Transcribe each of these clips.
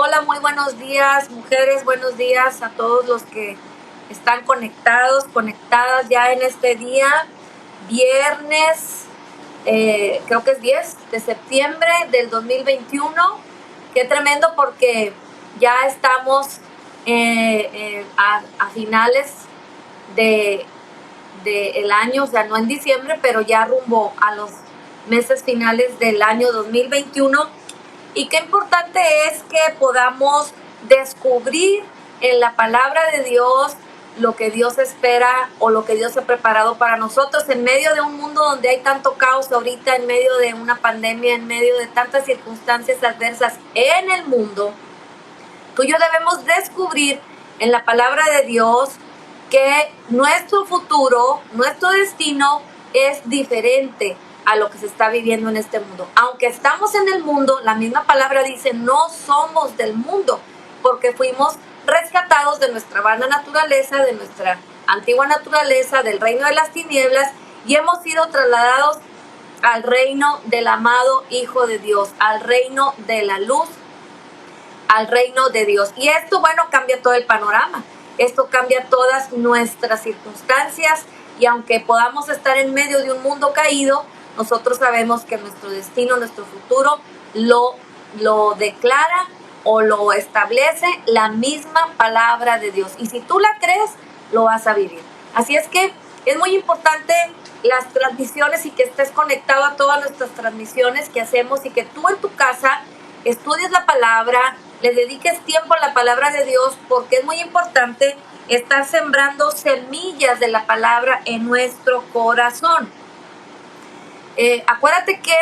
Hola, muy buenos días, mujeres, buenos días a todos los que están conectados, conectadas ya en este día, viernes, creo que es 10 de septiembre del 2021. Qué tremendo porque ya estamos a finales del año, o sea, no en diciembre, pero ya rumbo a los meses finales del año 2021. Y qué importante es que podamos descubrir en la palabra de Dios lo que Dios espera o lo que Dios ha preparado para nosotros en medio de un mundo donde hay tanto caos ahorita, en medio de una pandemia, en medio de tantas circunstancias adversas en el mundo. Tú y yo debemos descubrir en la palabra de Dios que nuestro futuro, nuestro destino es diferente a lo que se está viviendo en este mundo. Aunque estamos en el mundo, la misma palabra dice, no somos del mundo, porque fuimos rescatados de nuestra vana naturaleza, de nuestra antigua naturaleza, del reino de las tinieblas, y hemos sido trasladados al reino del amado Hijo de Dios, al reino de la luz, al reino de Dios. Y esto, bueno, cambia todo el panorama. Esto cambia todas nuestras circunstancias, y aunque podamos estar en medio de un mundo caído, nosotros sabemos que nuestro destino, nuestro futuro, lo declara o lo establece la misma palabra de Dios. Y si tú la crees, lo vas a vivir. Así es que es muy importante las transmisiones y que estés conectado a todas nuestras transmisiones que hacemos y que tú en tu casa estudies la palabra, le dediques tiempo a la palabra de Dios, porque es muy importante estar sembrando semillas de la palabra en nuestro corazón. Acuérdate que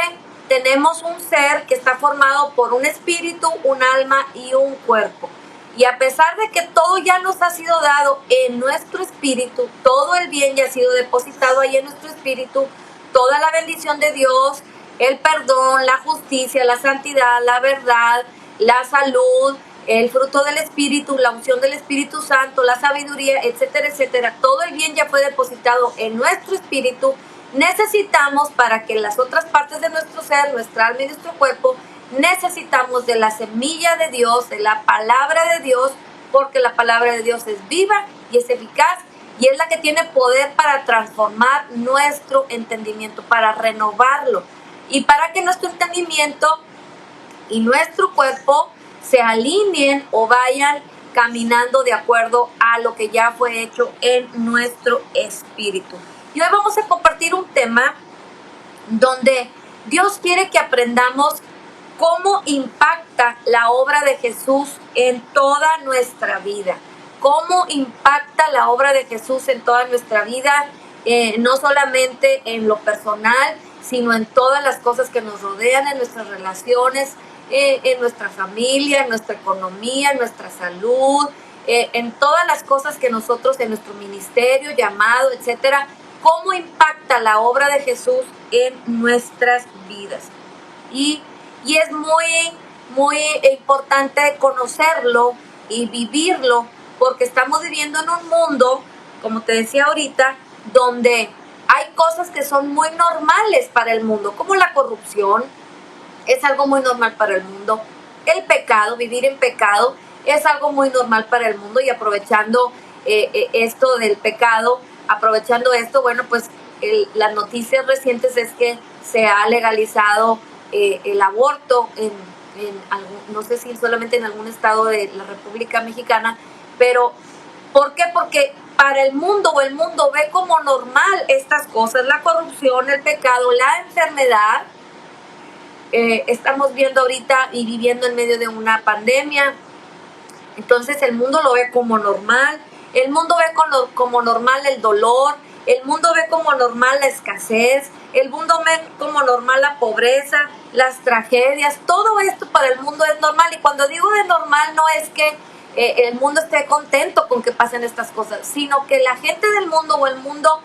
tenemos un ser que está formado por un espíritu, un alma y un cuerpo. Y a pesar de que todo ya nos ha sido dado en nuestro espíritu, todo el bien ya ha sido depositado ahí en nuestro espíritu, toda la bendición de Dios, el perdón, la justicia, la santidad, la verdad, la salud, el fruto del Espíritu, la unción del Espíritu Santo, la sabiduría, etcétera, etcétera. Todo el bien ya fue depositado en nuestro espíritu. Necesitamos, para que las otras partes de nuestro ser, nuestra alma y nuestro cuerpo, necesitamos de la semilla de Dios, de la palabra de Dios, porque la palabra de Dios es viva y es eficaz y es la que tiene poder para transformar nuestro entendimiento, para renovarlo y para que nuestro entendimiento y nuestro cuerpo se alineen o vayan caminando de acuerdo a lo que ya fue hecho en nuestro espíritu. Y hoy vamos a compartir un tema donde Dios quiere que aprendamos cómo impacta la obra de Jesús en toda nuestra vida. Cómo impacta la obra de Jesús en toda nuestra vida, no solamente en lo personal, sino en todas las cosas que nos rodean, en nuestras relaciones, en nuestra familia, en nuestra economía, en nuestra salud, en todas las cosas que nosotros, en nuestro ministerio, llamado, etcétera. Cómo impacta la obra de Jesús en nuestras vidas. Y es muy importante conocerlo y vivirlo, porque estamos viviendo en un mundo, como te decía ahorita, donde hay cosas que son muy normales para el mundo, como la corrupción, es algo muy normal para el mundo. El pecado, vivir en pecado, es algo muy normal para el mundo, y aprovechando esto del pecado, aprovechando esto, bueno, pues las noticias recientes es que se ha legalizado el aborto no sé si solamente en algún estado de la República Mexicana, pero ¿por qué? Porque para el mundo ve como normal estas cosas, la corrupción, el pecado, la enfermedad. Estamos viendo ahorita y viviendo en medio de una pandemia, entonces el mundo lo ve como normal. El mundo ve como normal el dolor, el mundo ve como normal la escasez, el mundo ve como normal la pobreza, las tragedias. Todo esto para el mundo es normal, y cuando digo de normal no es que el mundo esté contento con que pasen estas cosas, sino que la gente del mundo o el mundo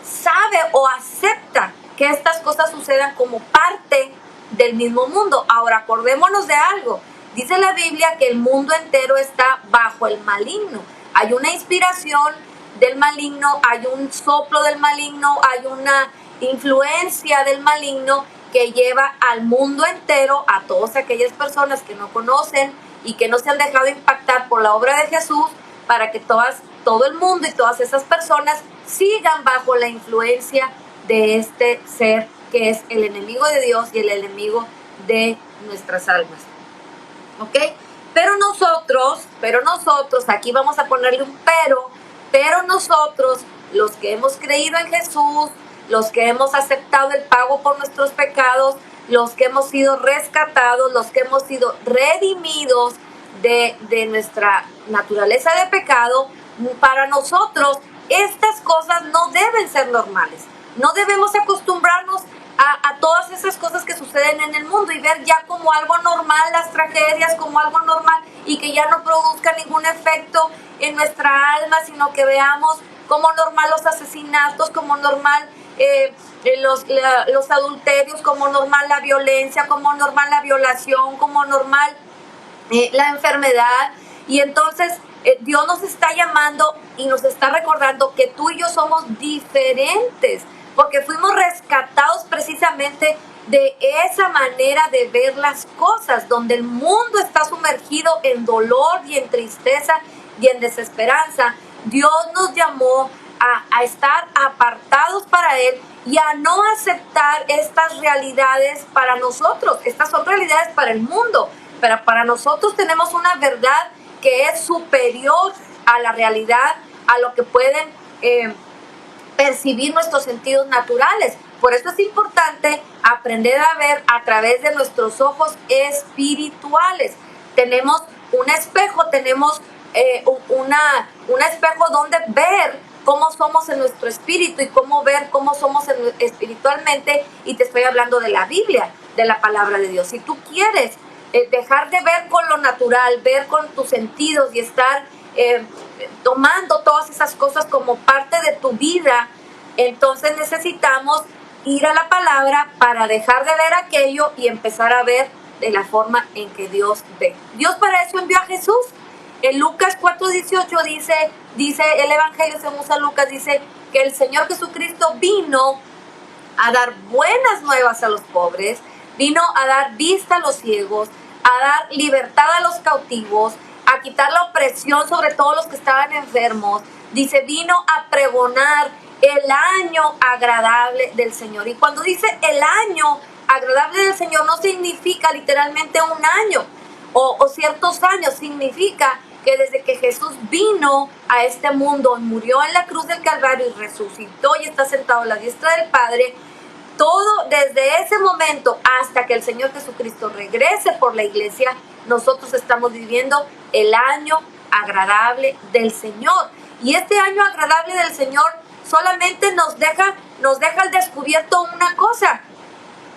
sabe o acepta que estas cosas sucedan como parte del mismo mundo. Ahora, acordémonos de algo. Dice la Biblia que el mundo entero está bajo el maligno. Hay una inspiración del maligno, hay un soplo del maligno, hay una influencia del maligno que lleva al mundo entero, a todas aquellas personas que no conocen y que no se han dejado impactar por la obra de Jesús para que todo el mundo y todas esas personas sigan bajo la influencia de este ser que es el enemigo de Dios y el enemigo de nuestras almas. ¿Ok? Pero nosotros, aquí vamos a ponerle un pero nosotros, los que hemos creído en Jesús, los que hemos aceptado el pago por nuestros pecados, los que hemos sido rescatados, los que hemos sido redimidos de nuestra naturaleza de pecado, para nosotros estas cosas no deben ser normales. No debemos acostumbrarnos a todas esas cosas que suceden en el mundo y ver ya como algo normal las tragedias, como algo normal, y que ya no produzca ningún efecto en nuestra alma, sino que veamos como normal los asesinatos, como normal los adulterios, como normal la violencia, como normal la violación, como normal la enfermedad. Y entonces Dios nos está llamando y nos está recordando que tú y yo somos diferentes, porque fuimos rescatados precisamente de esa manera de ver las cosas, donde el mundo está sumergido en dolor y en tristeza y en desesperanza. Dios nos llamó a estar apartados para Él y a no aceptar estas realidades para nosotros. Estas son realidades para el mundo, pero para nosotros tenemos una verdad que es superior a la realidad, a lo que pueden percibir nuestros sentidos naturales. Por eso es importante aprender a ver a través de nuestros ojos espirituales. Tenemos un espejo, tenemos un espejo donde ver cómo somos en nuestro espíritu y cómo ver cómo somos espiritualmente, y te estoy hablando de la Biblia, de la palabra de Dios. Si tú quieres dejar de ver con lo natural, ver con tus sentidos y estar tomando todas esas cosas como parte de tu vida, entonces necesitamos ir a la palabra para dejar de ver aquello y empezar a ver de la forma en que Dios ve. Dios para eso envió a Jesús. En Lucas 4:18 dice el Evangelio según San Lucas, dice que el Señor Jesucristo vino a dar buenas nuevas a los pobres, vino a dar vista a los ciegos, a dar libertad a los cautivos, a quitar la opresión sobre todos los que estaban enfermos. Dice, vino a pregonar el año agradable del Señor. Y cuando dice el año agradable del Señor, no significa literalmente un año o ciertos años, significa que desde que Jesús vino a este mundo, murió en la cruz del Calvario y resucitó y está sentado a la diestra del Padre, todo desde ese momento hasta que el Señor Jesucristo regrese por la iglesia, nosotros estamos viviendo el año agradable del Señor. Y este año agradable del Señor solamente nos deja al descubierto una cosa,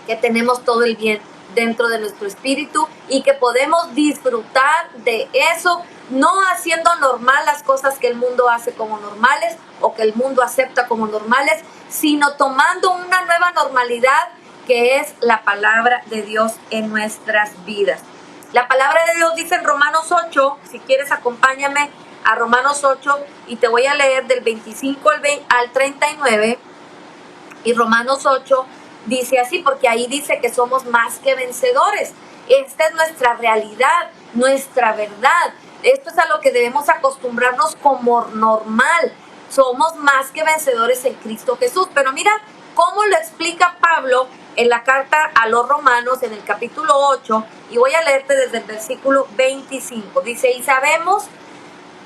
que tenemos todo el bien dentro de nuestro espíritu y que podemos disfrutar de eso, no haciendo normal las cosas que el mundo hace como normales o que el mundo acepta como normales, sino tomando una nueva normalidad que es la palabra de Dios en nuestras vidas. La palabra de Dios dice en Romanos 8, si quieres acompáñame a Romanos 8 y te voy a leer del 25 al 39, y Romanos 8 dice así, porque ahí dice que somos más que vencedores. Esta es nuestra realidad, nuestra verdad. Esto es a lo que debemos acostumbrarnos como normal. Somos más que vencedores en Cristo Jesús. Pero mira cómo lo explica Pablo en la carta a los Romanos en el capítulo 8, y voy a leerte desde el versículo 25. Dice, y sabemos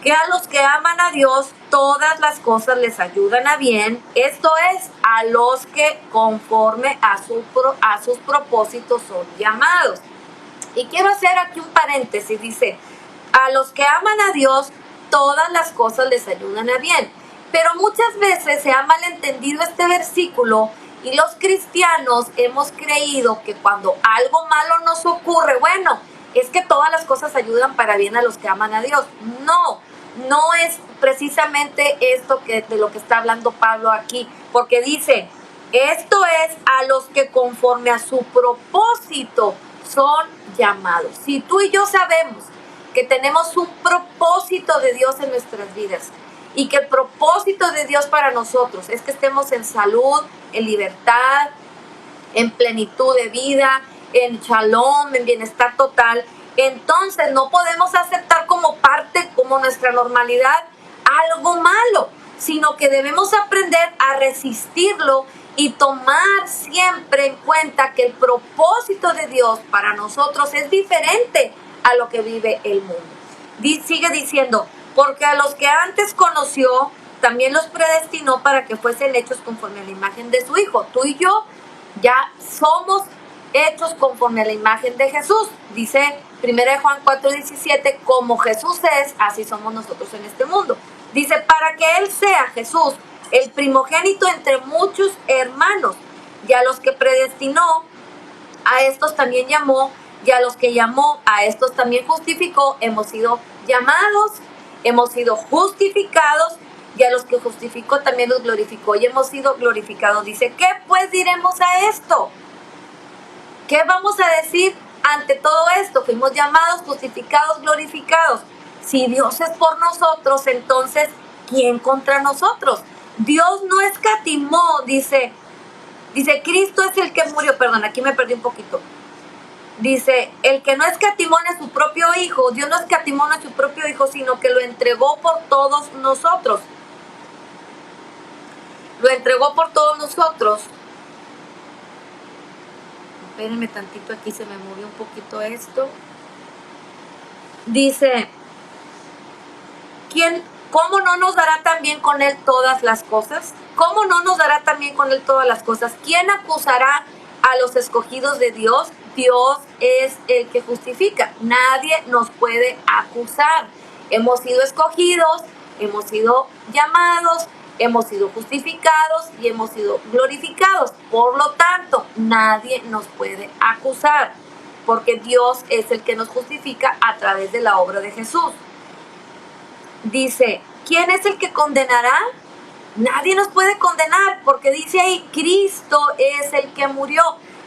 que a los que aman a Dios todas las cosas les ayudan a bien, esto es, a los que conforme a sus propósitos son llamados. Y quiero hacer aquí un paréntesis, dice, a los que aman a Dios todas las cosas les ayudan a bien. Pero muchas veces se ha malentendido este versículo y los cristianos hemos creído que cuando algo malo nos ocurre, bueno, es que todas las cosas ayudan para bien a los que aman a Dios. No es precisamente esto de lo que está hablando Pablo aquí, porque dice, esto es a los que conforme a su propósito son llamados. Si tú y yo sabemos que tenemos un propósito de Dios en nuestras vidas y que el propósito de Dios para nosotros es que estemos en salud, en libertad, en plenitud de vida, en shalom, en bienestar total, entonces no podemos aceptar como parte, como nuestra normalidad, algo malo, sino que debemos aprender a resistirlo y tomar siempre en cuenta que el propósito de Dios para nosotros es diferente a lo que vive el mundo. Sigue diciendo, porque a los que antes conoció, también los predestinó para que fuesen hechos conforme a la imagen de su Hijo. Tú y yo ya somos hechos conforme a la imagen de Jesús. Dice 1 Juan 4:17, como Jesús es, así somos nosotros en este mundo. Dice, para que Él sea, Jesús, el primogénito entre muchos hermanos, y a los que predestinó, a estos también llamó, y a los que llamó, a estos también justificó. Hemos sido llamados, hemos sido justificados, y a los que justificó también los glorificó, y hemos sido glorificados. Dice, ¿qué pues diremos a esto? ¿Qué vamos a decir ante todo esto? Fuimos llamados, justificados, glorificados. Si Dios es por nosotros, entonces, ¿quién contra nosotros? Dios no escatimó, dice Cristo es el que murió. Perdón, aquí me perdí un poquito. Dice, el que no escatimó a su propio Hijo, Dios no escatimó a su propio Hijo, sino que lo entregó por todos nosotros. Lo entregó por todos nosotros. Espérenme tantito, aquí se me movió un poquito esto. Dice, ¿cómo no nos dará también con Él todas las cosas? ¿Cómo no nos dará también con Él todas las cosas? ¿Quién acusará a los escogidos de Dios? Dios es el que justifica. Nadie nos puede acusar. Hemos sido escogidos, hemos sido llamados, hemos sido justificados y hemos sido glorificados. Por lo tanto, nadie nos puede acusar, porque Dios es el que nos justifica a través de la obra de Jesús. Dice, ¿quién es el que condenará? Nadie nos puede condenar, porque dice ahí, Cristo es el que murió,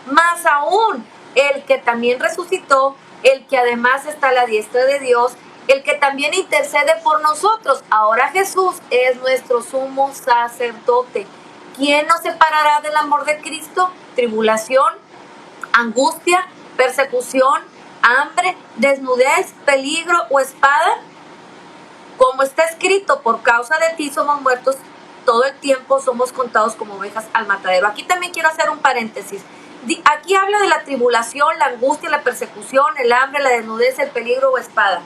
más aún el que también resucitó, el que además está a la diestra de Dios, el que también intercede por nosotros. Ahora Jesús es nuestro sumo sacerdote. ¿Quién nos separará del amor de Cristo? Tribulación, angustia, persecución, hambre, desnudez, peligro o espada. Como está escrito, por causa de ti somos muertos todo el tiempo, somos contados como ovejas al matadero. Aquí también quiero hacer un paréntesis. Aquí habla de la tribulación, la angustia, la persecución, el hambre, la desnudez, el peligro o espada.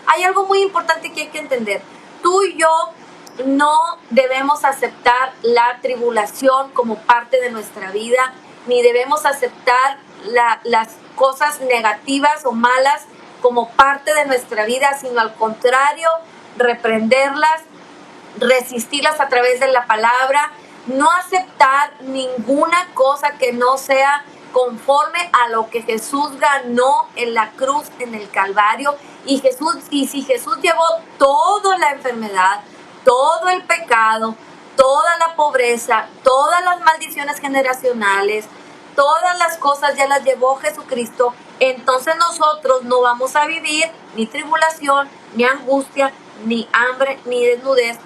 Hay algo muy importante que hay que entender. Tú y yo no debemos aceptar la tribulación como parte de nuestra vida, ni debemos aceptar las cosas negativas o malas como parte de nuestra vida, sino al contrario, reprenderlas, resistirlas a través de la palabra, no aceptar ninguna cosa que no sea conforme a lo que Jesús ganó en la cruz, en el Calvario. Y si Jesús llevó toda la enfermedad, todo el pecado, toda la pobreza, todas las maldiciones generacionales, todas las cosas ya las llevó Jesucristo, entonces nosotros no vamos a vivir ni tribulación, ni angustia, ni hambre, ni desnudez.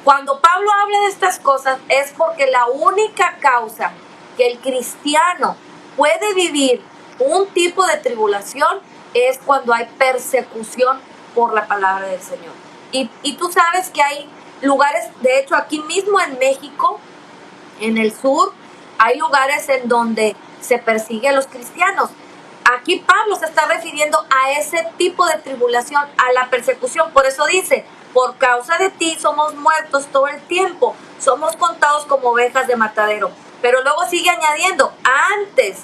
Cuando Pablo habla de estas cosas es porque la única causa que el cristiano puede vivir un tipo de tribulación es cuando hay persecución por la palabra del Señor. Y tú sabes que hay lugares, de hecho aquí mismo en México, en el sur, hay lugares en donde se persigue a los cristianos. Aquí Pablo se está refiriendo a ese tipo de tribulación, a la persecución. Por eso dice, por causa de ti somos muertos todo el tiempo, somos contados como ovejas de matadero. Pero luego sigue añadiendo, antes,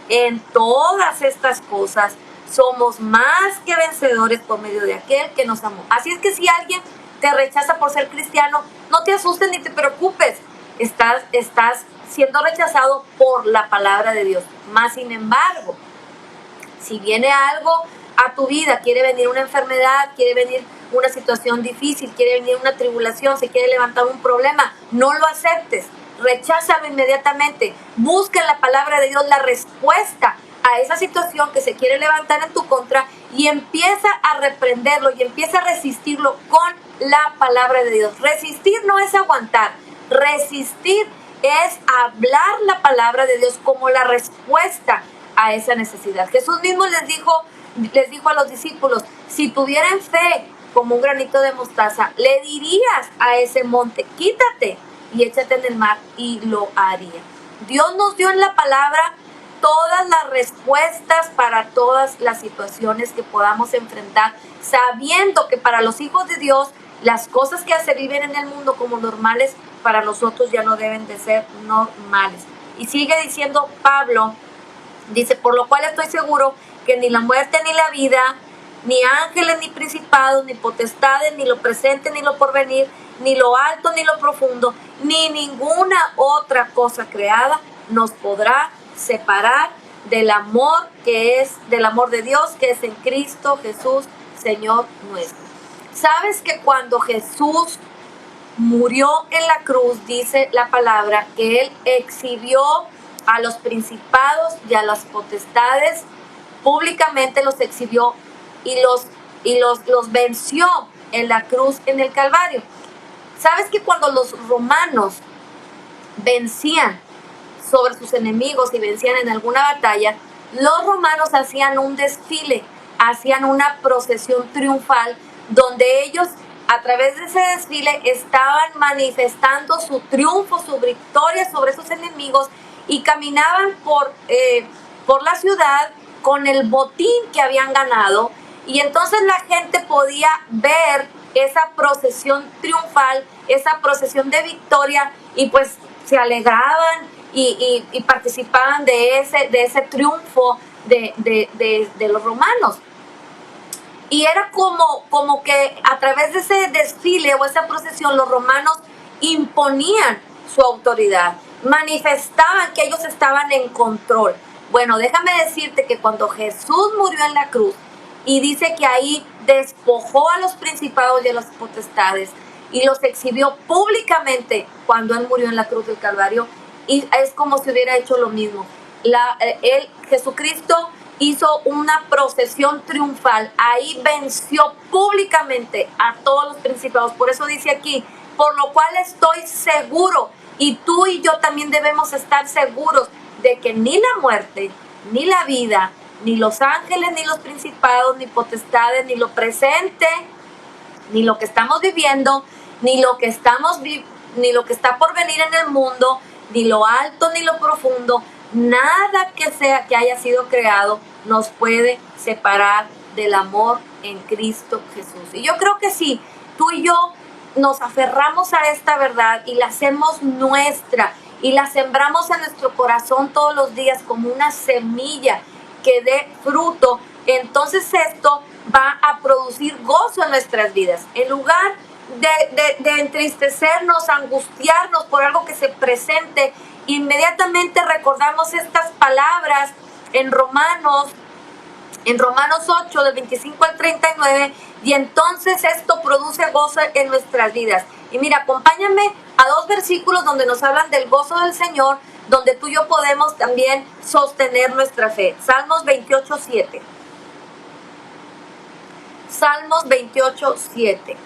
en todas estas cosas, somos más que vencedores por medio de aquel que nos amó. Así es que si alguien te rechaza por ser cristiano, no te asustes ni te preocupes. Estás siendo rechazado por la palabra de Dios. Más sin embargo, si viene algo a tu vida, quiere venir una enfermedad, quiere venir una situación difícil, quiere venir una tribulación, se quiere levantar un problema, no lo aceptes, recházalo inmediatamente, busca en la palabra de Dios la respuesta a esa situación que se quiere levantar en tu contra y empieza a reprenderlo y empieza a resistirlo con la palabra de Dios. Resistir no es aguantar, resistir es hablar la palabra de Dios como la respuesta a esa necesidad. Jesús mismo les dijo, les dijo a los discípulos, si tuvieran fe como un granito de mostaza, le dirías a ese monte, quítate y échate en el mar, y lo haría. Dios nos dio en la palabra todas las respuestas para todas las situaciones que podamos enfrentar, sabiendo que para los hijos de Dios, las cosas que se viven en el mundo como normales, para nosotros ya no deben de ser normales. Y sigue diciendo Pablo, dice, por lo cual estoy seguro que ni la muerte ni la vida, ni ángeles, ni principados, ni potestades, ni lo presente, ni lo porvenir, ni lo alto, ni lo profundo, ni ninguna otra cosa creada nos podrá separar del amor de Dios que es en Cristo Jesús, Señor nuestro. ¿Sabes que cuando Jesús murió en la cruz, dice la palabra, que Él exhibió a los principados y a las potestades, públicamente los exhibió y los venció en la cruz, en el Calvario? ¿Sabes que cuando los romanos vencían sobre sus enemigos y vencían en alguna batalla, los romanos hacían un desfile, hacían una procesión triunfal donde ellos a través de ese desfile estaban manifestando su triunfo, su victoria sobre sus enemigos, y caminaban por la ciudad con el botín que habían ganado, y entonces la gente podía ver esa procesión triunfal, esa procesión de victoria, y pues se alegraban y participaban de ese triunfo de los romanos. Y era como que a través de ese desfile o esa procesión los romanos imponían su autoridad, manifestaban que ellos estaban en control. Bueno, déjame decirte que cuando Jesús murió en la cruz, y dice que ahí despojó a los principados y a las potestades y los exhibió públicamente cuando Él murió en la cruz del Calvario, y es como si hubiera hecho lo mismo. Jesucristo hizo una procesión triunfal, ahí venció públicamente a todos los principados. Por eso dice aquí, por lo cual estoy seguro, y tú y yo también debemos estar seguros de que ni la muerte, ni la vida, ni los ángeles, ni los principados, ni potestades, ni lo presente, ni lo que estamos viviendo, ni lo que está por venir en el mundo, ni lo alto, ni lo profundo, nada que haya sido creado nos puede separar del amor en Cristo Jesús. Y yo creo que si tú y yo nos aferramos a esta verdad y la hacemos nuestra y la sembramos en nuestro corazón todos los días como una semilla que dé fruto, entonces esto va a producir gozo en nuestras vidas. En lugar de entristecernos, angustiarnos por algo que se presente, inmediatamente recordamos estas palabras en Romanos 8, del 25 al 39, y entonces esto produce gozo en nuestras vidas. Y mira, acompáñame a 2 versículos donde nos hablan del gozo del Señor, donde tú y yo podemos también sostener nuestra fe. Salmos 28:7. Salmos 28:7.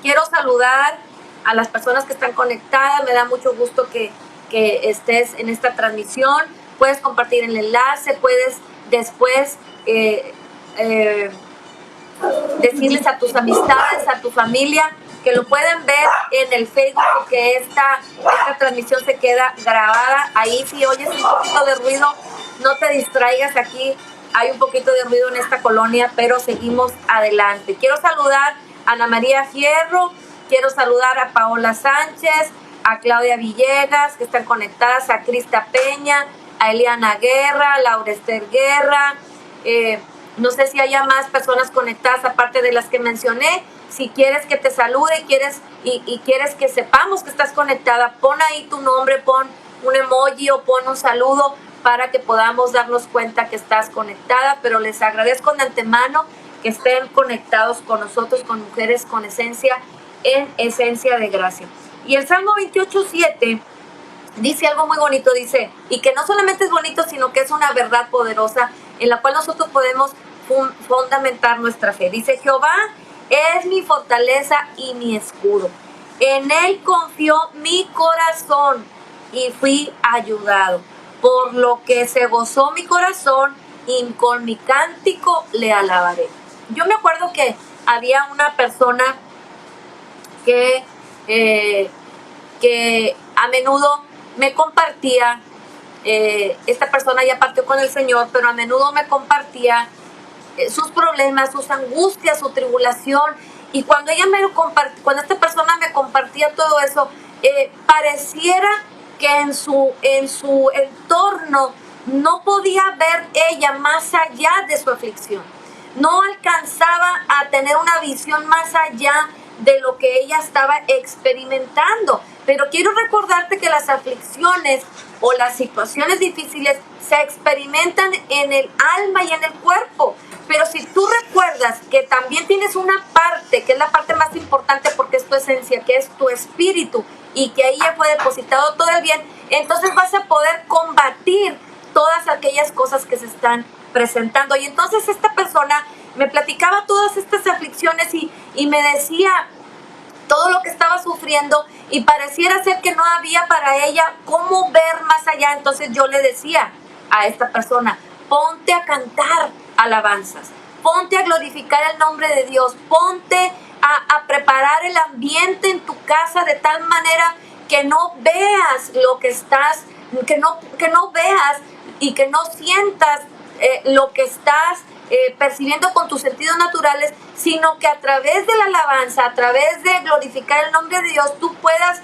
Quiero saludar a las personas que están conectadas. Me da mucho gusto que estés en esta transmisión. Puedes compartir el enlace, puedes después decirles a tus amistades, a tu familia, que lo pueden ver en el Facebook, porque esta transmisión se queda grabada. Ahí si oyes un poquito de ruido, no te distraigas, aquí hay un poquito de ruido en esta colonia, pero seguimos adelante. Quiero saludar a Ana María Fierro, quiero saludar a Paola Sánchez, a Claudia Villegas, que están conectadas, a Crista Peña, a Eliana Guerra, a Laura Esther Guerra, no sé si haya más personas conectadas aparte de las que mencioné. Si quieres que te salude y quieres que sepamos que estás conectada, pon ahí tu nombre, pon un emoji o pon un saludo para que podamos darnos cuenta que estás conectada. Pero les agradezco de antemano que estén conectados con nosotros, con Mujeres con Esencia, en Esencia de Gracia. Y el Salmo 28:7 dice algo muy bonito, dice, y que no solamente es bonito, sino que es una verdad poderosa en la cual nosotros podemos fundamentar nuestra fe. Dice, Jehová es mi fortaleza y mi escudo. En Él confió mi corazón y fui ayudado. Por lo que se gozó mi corazón y con mi cántico le alabaré. Yo me acuerdo que había una persona que a menudo me compartía, esta persona ya partió con el Señor, pero a menudo me compartía sus problemas, sus angustias, su tribulación. Y cuando cuando esta persona me compartía todo eso, pareciera que en su entorno no podía ver ella más allá de su aflicción. No alcanzaba a tener una visión más allá de lo que ella estaba experimentando. Pero quiero recordarte que las aflicciones o las situaciones difíciles se experimentan en el alma y en el cuerpo. Pero si tú recuerdas que también tienes una parte, que es la parte más importante porque es tu esencia, que es tu espíritu, y que ahí ya fue depositado todo el bien, entonces vas a poder combatir todas aquellas cosas que se están presentando. Y entonces esta persona me platicaba todas estas aflicciones y me decía todo lo que estaba sufriendo, y pareciera ser que no había para ella cómo ver más allá. Entonces yo le decía a esta persona: ponte a cantar alabanzas, ponte a glorificar el nombre de Dios, ponte a preparar el ambiente en tu casa de tal manera que no veas lo que estás, que no veas y que no sientas lo que estás percibiendo con tus sentidos naturales, sino que a través de la alabanza, a través de glorificar el nombre de Dios, tú puedas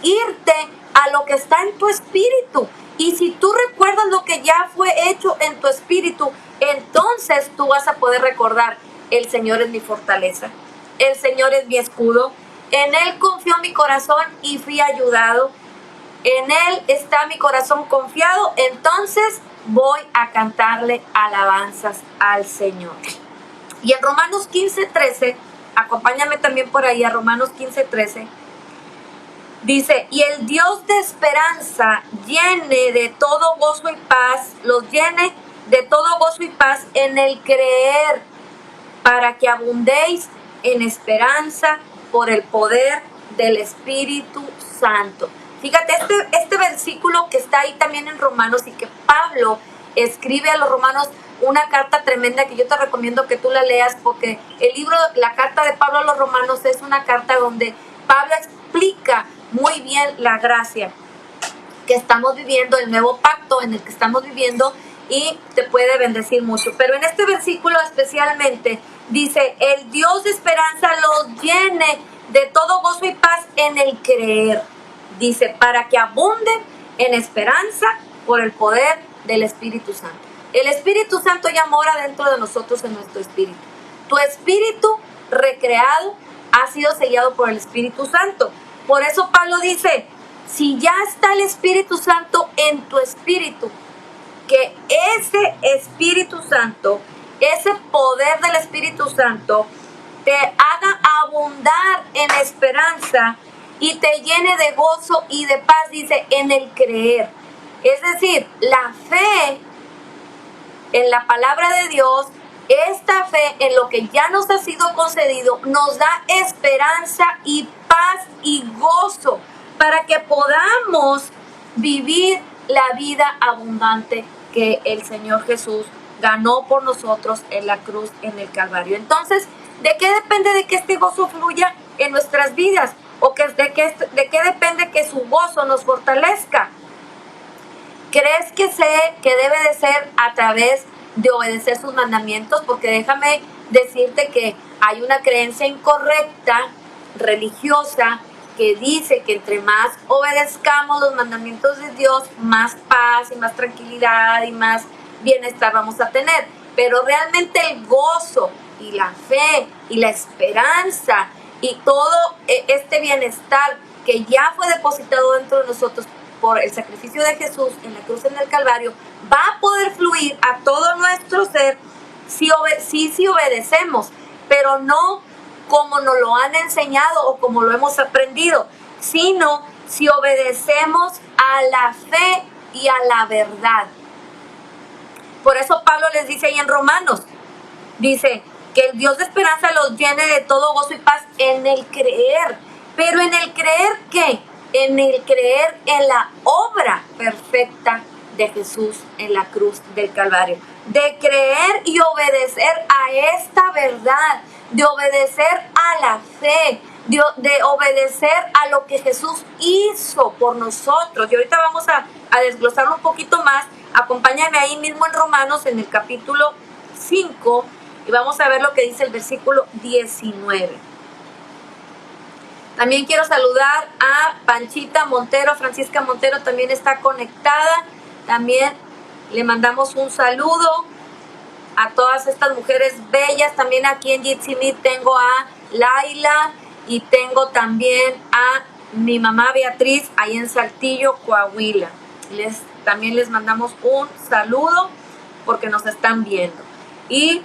irte a lo que está en tu espíritu. Y si tú recuerdas lo que ya fue hecho en tu espíritu, entonces tú vas a poder recordar: el Señor es mi fortaleza, el Señor es mi escudo, en Él confió mi corazón y fui ayudado, en Él está mi corazón confiado, entonces voy a cantarle alabanzas al Señor. Y en Romanos 15:13, acompáñame también por ahí a Romanos 15:13, dice: y el Dios de esperanza llene de todo gozo y paz, los llene de todo gozo y paz en el creer, para que abundéis en esperanza por el poder del Espíritu Santo. Fíjate, este versículo que está ahí también en Romanos, y que Pablo escribe a los romanos, una carta tremenda que yo te recomiendo que tú la leas, porque el libro, la carta de Pablo a los romanos, es una carta donde Pablo explica muy bien la gracia que estamos viviendo, el nuevo pacto en el que estamos viviendo, y te puede bendecir mucho. Pero en este versículo especialmente dice: el Dios de esperanza los llene de todo gozo y paz en el creer. Dice: para que abunden en esperanza por el poder del Espíritu Santo. El Espíritu Santo ya mora dentro de nosotros, en nuestro espíritu. Tu espíritu recreado ha sido sellado por el Espíritu Santo. Por eso Pablo dice: si ya está el Espíritu Santo en tu espíritu, que ese Espíritu Santo, ese poder del Espíritu Santo, te haga abundar en esperanza y te llene de gozo y de paz, dice, en el creer. Es decir, la fe en la palabra de Dios, esta fe en lo que ya nos ha sido concedido, nos da esperanza y paz y gozo para que podamos vivir la vida abundante que el Señor Jesús ganó por nosotros en la cruz, en el Calvario. Entonces, ¿de qué depende de que este gozo fluya en nuestras vidas? ¿O de qué depende que su gozo nos fortalezca? ¿Crees que debe de ser a través de obedecer sus mandamientos? Porque déjame decirte que hay una creencia incorrecta, religiosa, que dice que entre más obedezcamos los mandamientos de Dios, más paz y más tranquilidad y más bienestar vamos a tener. Pero realmente el gozo y la fe y la esperanza y todo este bienestar que ya fue depositado dentro de nosotros por el sacrificio de Jesús en la cruz, en el Calvario, va a poder fluir a todo nuestro ser si obedecemos, pero no como nos lo han enseñado o como lo hemos aprendido, sino si obedecemos a la fe y a la verdad. Por eso Pablo les dice ahí en Romanos, dice que el Dios de esperanza los llene de todo gozo y paz en el creer. Pero ¿en el creer qué? En el creer en la obra perfecta de Jesús en la cruz del Calvario. de creer y obedecer a esta verdad, de obedecer a la fe, de obedecer a lo que Jesús hizo por nosotros. Y ahorita vamos a desglosarlo un poquito más. Acompáñame ahí mismo en Romanos, en el capítulo 5, y vamos a ver lo que dice el versículo 19. También quiero saludar a Panchita Montero, Francisca Montero también está conectada. También le mandamos un saludo a todas estas mujeres bellas. También aquí en Jitsi tengo a Laila y tengo también a mi mamá Beatriz ahí en Saltillo, Coahuila. También les mandamos un saludo porque nos están viendo. Y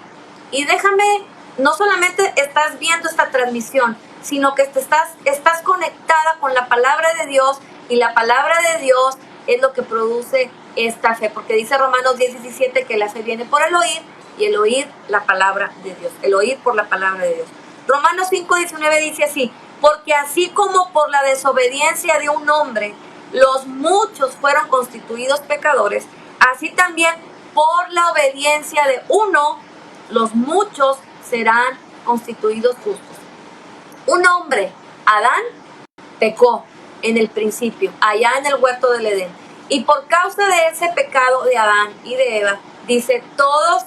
déjame, no solamente estás viendo esta transmisión, sino que estás conectada con la palabra de Dios, y la palabra de Dios es lo que produce esta fe, porque dice Romanos 10:17 que la fe viene por el oír, y el oír la palabra de Dios, el oír por la palabra de Dios. Romanos 5:19 dice así: porque así como por la desobediencia de un hombre los muchos fueron constituidos pecadores, así también por la obediencia de uno los muchos serán constituidos justos. Un hombre, Adán, pecó en el principio, allá en el huerto del Edén. Y por causa de ese pecado de Adán y de Eva, dice, todos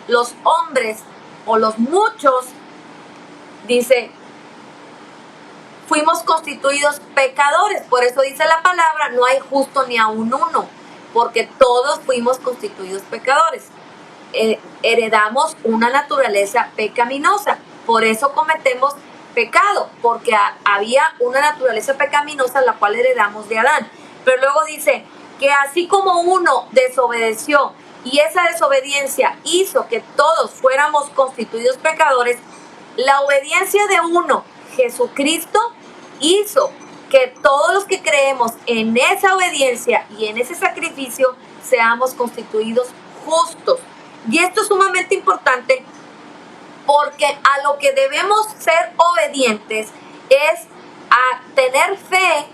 los hombres, o los muchos, dice, fuimos constituidos pecadores. Por eso dice la palabra, no hay justo ni aun uno, porque todos fuimos constituidos pecadores. Heredamos una naturaleza pecaminosa, por eso cometemos pecado, porque había una naturaleza pecaminosa la cual heredamos de Adán. Pero luego dice que así como uno desobedeció y esa desobediencia hizo que todos fuéramos constituidos pecadores, la obediencia de uno, Jesucristo, hizo que todos los que creemos en esa obediencia y en ese sacrificio seamos constituidos justos. Y esto es sumamente importante, porque a lo que debemos ser obedientes es a tener fe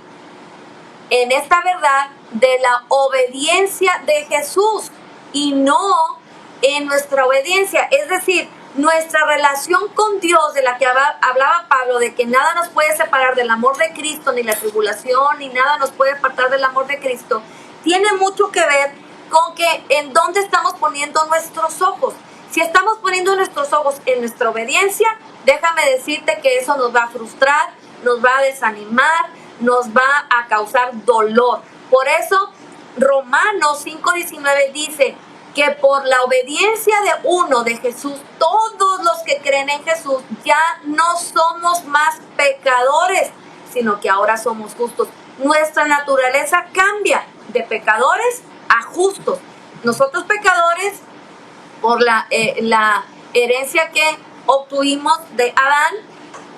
en esta verdad de la obediencia de Jesús, y no en nuestra obediencia. Es decir, nuestra relación con Dios, de la que hablaba Pablo, de que nada nos puede separar del amor de Cristo, ni la tribulación, ni nada nos puede apartar del amor de Cristo, tiene mucho que ver con que en dónde estamos poniendo nuestros ojos. Si estamos poniendo nuestros ojos en nuestra obediencia, déjame decirte que eso nos va a frustrar, nos va a desanimar, nos va a causar dolor. Por eso Romanos 5:19 dice que por la obediencia de uno, de Jesús, todos los que creen en Jesús ya no somos más pecadores, sino que ahora somos justos. Nuestra naturaleza cambia de pecadores a justos. Nosotros pecadores, por la herencia que obtuvimos de Adán,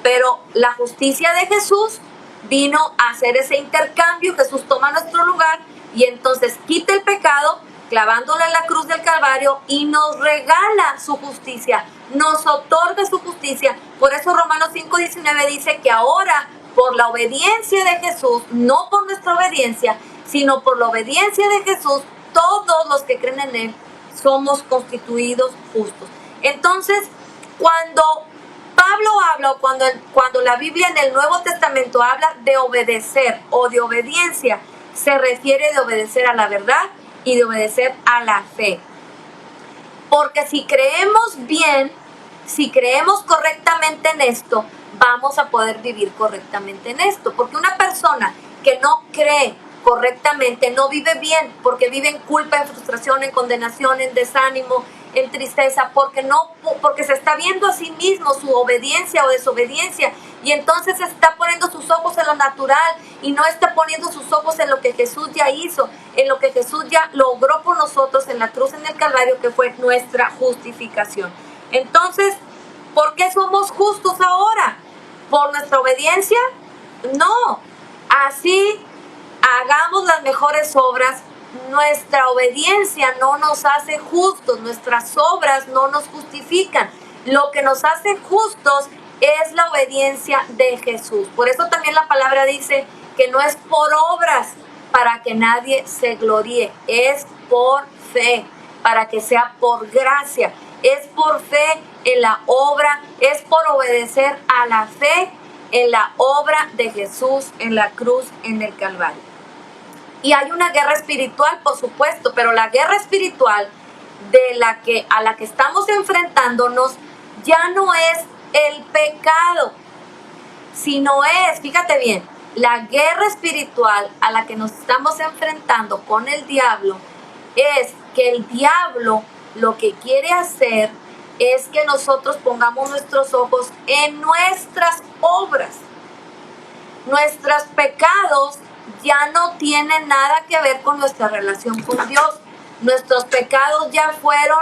pero la justicia de Jesús vino a hacer ese intercambio. Jesús toma nuestro lugar y entonces quita el pecado, clavándolo en la cruz del Calvario, y nos regala su justicia, nos otorga su justicia. Por eso Romanos 5:19 dice que ahora, por la obediencia de Jesús, no por nuestra obediencia, sino por la obediencia de Jesús, todos los que creen en Él somos constituidos justos. Entonces, cuando Pablo habla, o cuando la Biblia en el Nuevo Testamento habla de obedecer o de obediencia, se refiere de obedecer a la verdad y de obedecer a la fe. Porque si creemos bien, si creemos correctamente en esto, vamos a poder vivir correctamente en esto. Porque una persona que no cree correctamente no vive bien, porque vive en culpa, en frustración, en condenación, en desánimo, en tristeza, porque se está viendo a sí mismo su obediencia o desobediencia, y entonces está poniendo sus ojos en lo natural y no está poniendo sus ojos en lo que Jesús ya hizo, en lo que Jesús ya logró por nosotros en la cruz, en el Calvario, que fue nuestra justificación. Entonces, ¿por qué somos justos ahora? ¿Por nuestra obediencia? No. Así hagamos las mejores obras, nuestra obediencia no nos hace justos, nuestras obras no nos justifican. Lo que nos hace justos es la obediencia de Jesús. Por eso también la palabra dice que no es por obras para que nadie se gloríe, es por fe. para que sea por gracia. Es por fe en la obra, es por obedecer a la fe en la obra de Jesús en la cruz, en el Calvario. Y hay una guerra espiritual, por supuesto, pero la guerra espiritual a la que estamos enfrentándonos ya no es el pecado, sino es, fíjate bien, la guerra espiritual a la que nos estamos enfrentando con el diablo es que el diablo lo que quiere hacer es que nosotros pongamos nuestros ojos en nuestras obras. Nuestros pecados ya no tienen nada que ver con nuestra relación con Dios. Nuestros pecados ya fueron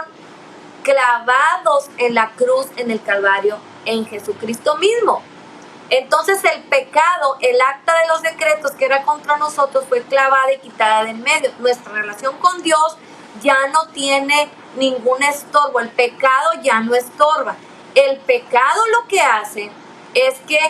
clavados en la cruz, en el Calvario, en Jesucristo mismo. Entonces el pecado, el acta de los decretos que era contra nosotros, fue clavada y quitada de en medio. Nuestra relación con Dios ya no tiene ningún estorbo. El pecado ya no estorba. El pecado lo que hace es que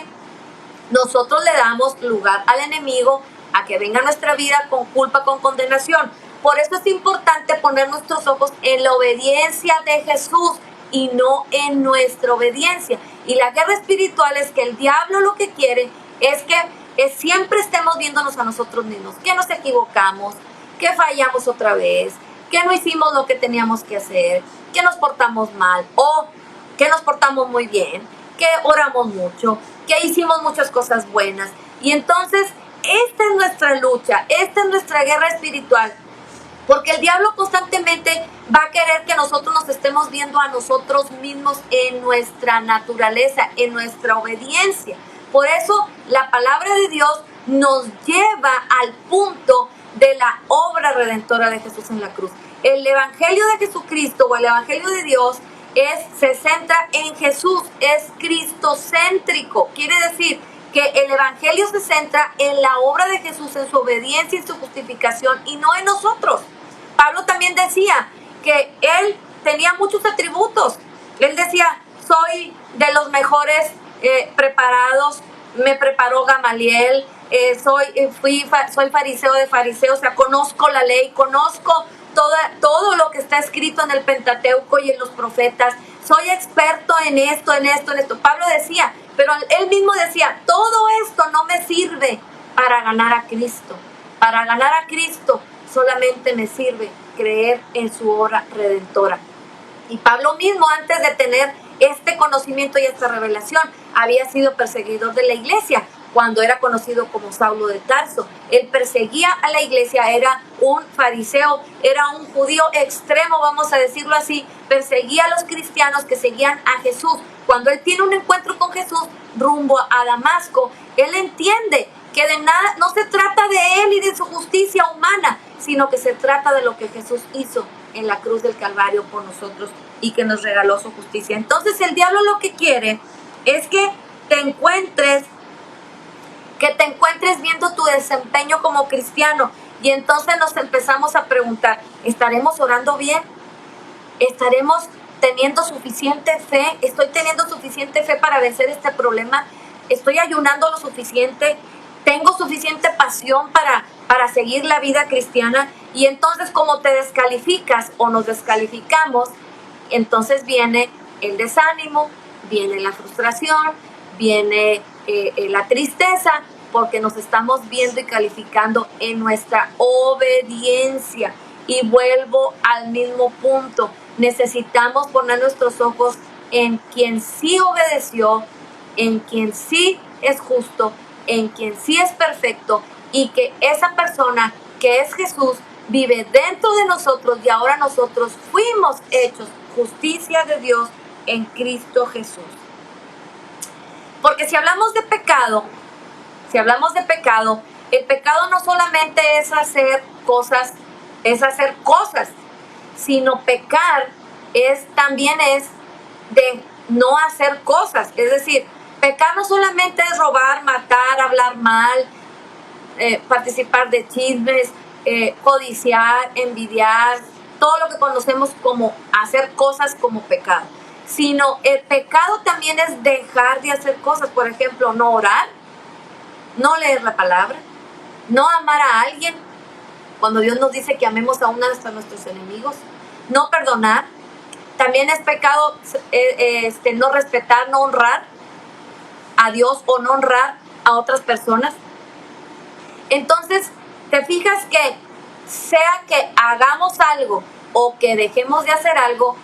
nosotros le damos lugar al enemigo a que venga a nuestra vida con culpa, con condenación. Por eso es importante poner nuestros ojos en la obediencia de Jesús y no en nuestra obediencia. Y la guerra espiritual es que el diablo lo que quiere es que siempre estemos viéndonos a nosotros mismos, que nos equivocamos, que fallamos otra vez, que no hicimos lo que teníamos que hacer, que nos portamos mal o que nos portamos muy bien, que oramos mucho, que hicimos muchas cosas buenas. Y entonces esta es nuestra lucha, esta es nuestra guerra espiritual. Porque el diablo constantemente va a querer que nosotros nos estemos viendo a nosotros mismos en nuestra naturaleza, en nuestra obediencia. Por eso la palabra de Dios nos lleva al punto de la obra redentora de Jesús en la cruz. El evangelio de Jesucristo o el evangelio de Dios se centra en Jesús, es cristocéntrico. Quiere decir que el evangelio se centra en la obra de Jesús, en su obediencia y su justificación y no en nosotros. Pablo también decía que él tenía muchos atributos. Él decía, soy de los mejores preparados, me preparó Gamaliel, soy fariseo de fariseos, o sea, conozco la ley, conozco todo lo que está escrito en el Pentateuco y en los profetas, soy experto en esto. Pablo decía, pero él mismo decía, todo esto no me sirve para ganar a Cristo. Para ganar a Cristo solamente me sirve creer en su obra redentora. Y Pablo mismo, antes de tener este conocimiento y esta revelación, había sido perseguidor de la iglesia cuando era conocido como Saulo de Tarso. Él perseguía a la iglesia, era un fariseo, era un judío extremo, vamos a decirlo así, perseguía a los cristianos que seguían a Jesús. Cuando él tiene un encuentro con Jesús rumbo a Damasco, él entiende que de nada, no se trata de él y de su justicia humana, sino que se trata de lo que Jesús hizo en la cruz del Calvario por nosotros y que nos regaló su justicia. Entonces el diablo lo que quiere es que te encuentres viendo tu desempeño como cristiano, y entonces nos empezamos a preguntar, ¿estaremos orando bien? ¿Estaremos teniendo suficiente fe? ¿Estoy teniendo suficiente fe para vencer este problema? ¿Estoy ayunando lo suficiente? ¿Tengo suficiente pasión para seguir la vida cristiana? Y entonces, como te descalificas o nos descalificamos, entonces viene el desánimo, viene la frustración, viene la tristeza, porque nos estamos viendo y calificando en nuestra obediencia. Y vuelvo al mismo punto, necesitamos poner nuestros ojos en quien sí obedeció, en quien sí es justo, en quien sí es perfecto, y que esa persona que es Jesús vive dentro de nosotros, y ahora nosotros fuimos hechos justicia de Dios en Cristo Jesús. Porque si hablamos de pecado, el pecado no solamente es hacer cosas, sino pecar también es de no hacer cosas. Es decir, pecar no solamente es robar, matar, hablar mal, participar de chismes, codiciar, envidiar, todo lo que conocemos como hacer cosas como pecado. Sino el pecado también es dejar de hacer cosas. Por ejemplo, no orar, no leer la palabra, no amar a alguien, cuando Dios nos dice que amemos aún hasta nuestros enemigos, no perdonar. También es pecado no respetar, no honrar a Dios o no honrar a otras personas. Entonces, te fijas que sea que hagamos algo o que dejemos de hacer algo,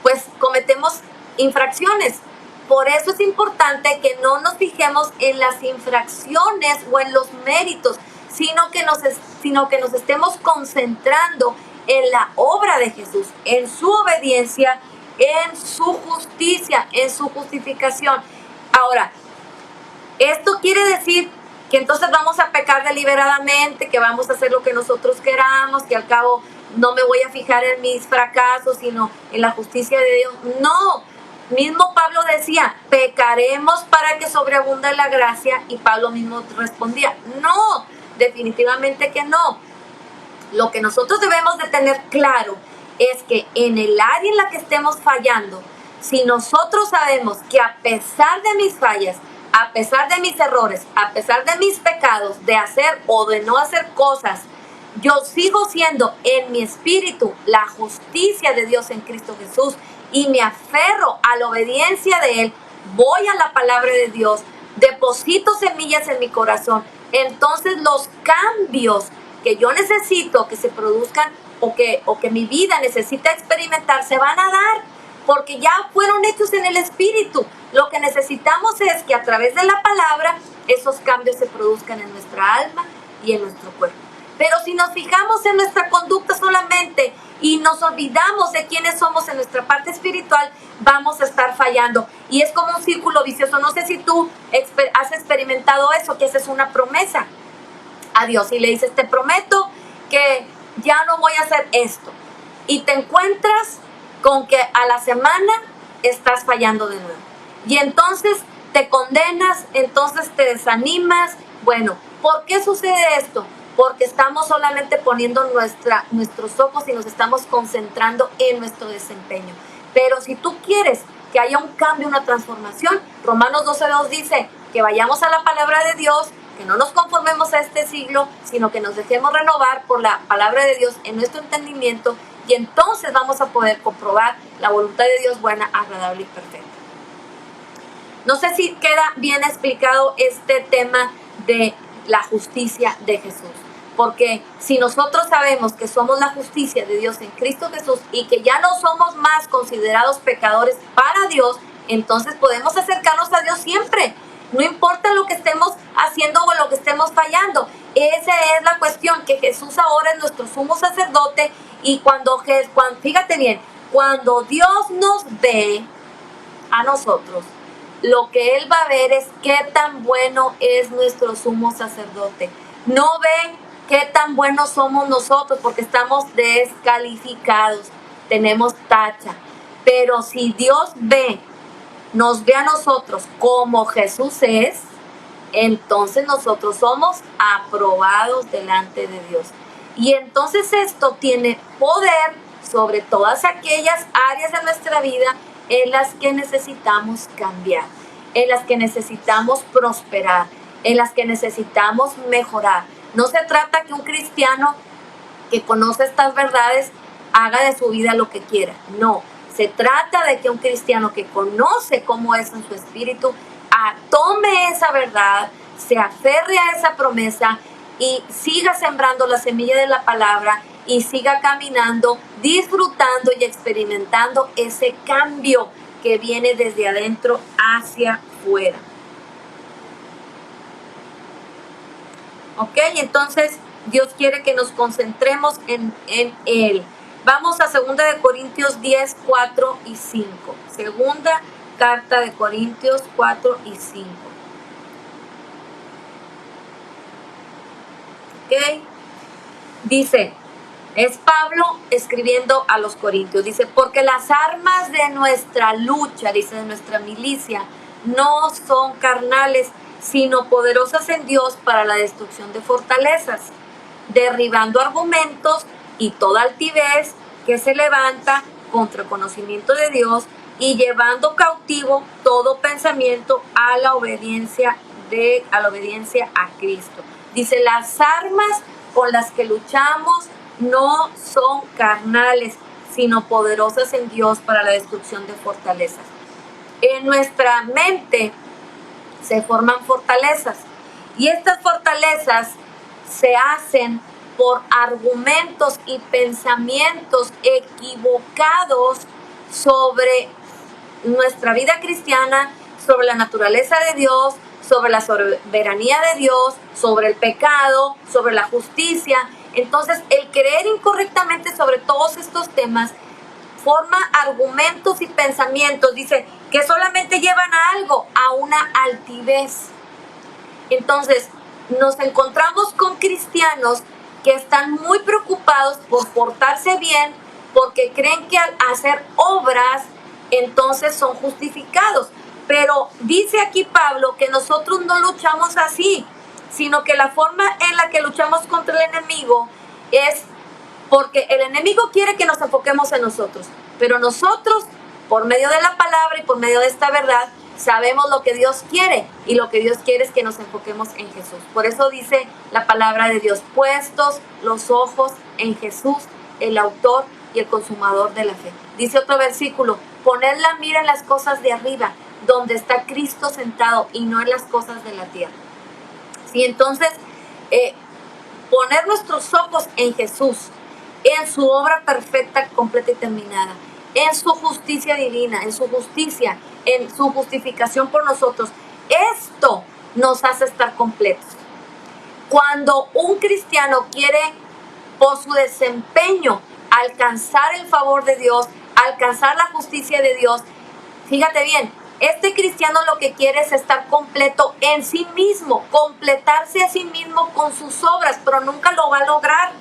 pues cometemos infracciones. Por eso es importante que no nos fijemos en las infracciones o en los méritos, sino que nos estemos concentrando en la obra de Jesús, en su obediencia, en su justicia, en su justificación. Ahora, esto quiere decir que entonces vamos a pecar deliberadamente, que vamos a hacer lo que nosotros queramos, que al cabo no me voy a fijar en mis fracasos, sino en la justicia de Dios. No, mismo Pablo decía, pecaremos para que sobreabunde la gracia, y Pablo mismo respondía, no, definitivamente que no. Lo que nosotros debemos de tener claro es que en el área en la que estemos fallando, si nosotros sabemos que a pesar de mis fallas, a pesar de mis errores, a pesar de mis pecados, de hacer o de no hacer cosas, yo sigo siendo en mi espíritu la justicia de Dios en Cristo Jesús y me aferro a la obediencia de Él, voy a la palabra de Dios, deposito semillas en mi corazón, entonces los cambios que yo necesito que se produzcan o que mi vida necesita experimentar se van a dar, porque ya fueron hechos en el Espíritu. Lo que necesitamos es que a través de la palabra esos cambios se produzcan en nuestra alma y en nuestro cuerpo. Pero si nos fijamos en nuestra conducta solamente y nos olvidamos de quiénes somos en nuestra parte espiritual, vamos a estar fallando. Y es como un círculo vicioso. No sé si tú has experimentado eso, que haces una promesa a Dios y le dices, te prometo que ya no voy a hacer esto. Y te encuentras con que a la semana estás fallando de nuevo. Y entonces te condenas, entonces te desanimas. Bueno, ¿por qué sucede esto? Porque estamos solamente poniendo nuestros ojos y nos estamos concentrando en nuestro desempeño. Pero si tú quieres que haya un cambio, una transformación, Romanos 12:2 dice que vayamos a la palabra de Dios, que no nos conformemos a este siglo, sino que nos dejemos renovar por la palabra de Dios en nuestro entendimiento, y entonces vamos a poder comprobar la voluntad de Dios buena, agradable y perfecta. No sé si queda bien explicado este tema de la justicia de Jesús, porque si nosotros sabemos que somos la justicia de Dios en Cristo Jesús y que ya no somos más considerados pecadores para Dios, entonces podemos acercarnos a Dios siempre. No importa lo que estemos haciendo o lo que estemos fallando. Esa es la cuestión, que Jesús ahora es nuestro sumo sacerdote, y fíjate bien, cuando Dios nos ve a nosotros, lo que Él va a ver es qué tan bueno es nuestro sumo sacerdote. No ve qué tan buenos somos nosotros, porque estamos descalificados, tenemos tacha. Pero si Dios nos ve a nosotros como Jesús es, entonces nosotros somos aprobados delante de Dios. Y entonces esto tiene poder sobre todas aquellas áreas de nuestra vida en las que necesitamos cambiar, en las que necesitamos prosperar, en las que necesitamos mejorar. No se trata que un cristiano que conoce estas verdades haga de su vida lo que quiera. No, se trata de que un cristiano que conoce cómo es en su espíritu, tome esa verdad, se aferre a esa promesa y siga sembrando la semilla de la palabra y siga caminando, disfrutando y experimentando ese cambio que viene desde adentro hacia afuera. Ok, entonces Dios quiere que nos concentremos en Él. Vamos a 2 de Corintios 10, 4 y 5. Segunda carta de Corintios 4 y 5. Ok, dice, es Pablo escribiendo a los Corintios, dice, porque las armas de nuestra lucha, dice, de nuestra milicia, no son carnales, sino poderosas en Dios para la destrucción de fortalezas, derribando argumentos y toda altivez que se levanta contra el conocimiento de Dios, y llevando cautivo todo pensamiento a la obediencia a Cristo. Dice, las armas con las que luchamos no son carnales, sino poderosas en Dios para la destrucción de fortalezas. En nuestra mente se forman fortalezas y estas fortalezas se hacen por argumentos y pensamientos equivocados sobre nuestra vida cristiana, sobre la naturaleza de Dios, sobre la soberanía de Dios, sobre el pecado, sobre la justicia. Entonces, el creer incorrectamente sobre todos estos temas forma argumentos y pensamientos, dice, que solamente llevan a algo, a una altivez. Entonces, nos encontramos con cristianos que están muy preocupados por portarse bien, porque creen que al hacer obras, entonces son justificados. Pero dice aquí Pablo que nosotros no luchamos así, sino que la forma en la que luchamos contra el enemigo es porque el enemigo quiere que nos enfoquemos en nosotros, pero nosotros, por medio de la palabra y por medio de esta verdad, sabemos lo que Dios quiere, y lo que Dios quiere es que nos enfoquemos en Jesús. Por eso dice la palabra de Dios, puestos los ojos en Jesús, el autor y el consumador de la fe. Dice otro versículo, poned la mira en las cosas de arriba, donde está Cristo sentado, y no en las cosas de la tierra. Sí, entonces, poner nuestros ojos en Jesús, en su obra perfecta, completa y terminada, en su justicia divina, en su justicia, en su justificación por nosotros. Esto nos hace estar completos. Cuando un cristiano quiere, por su desempeño, alcanzar el favor de Dios, alcanzar la justicia de Dios, fíjate bien, este cristiano lo que quiere es estar completo en sí mismo, completarse a sí mismo con sus obras, pero nunca lo va a lograr.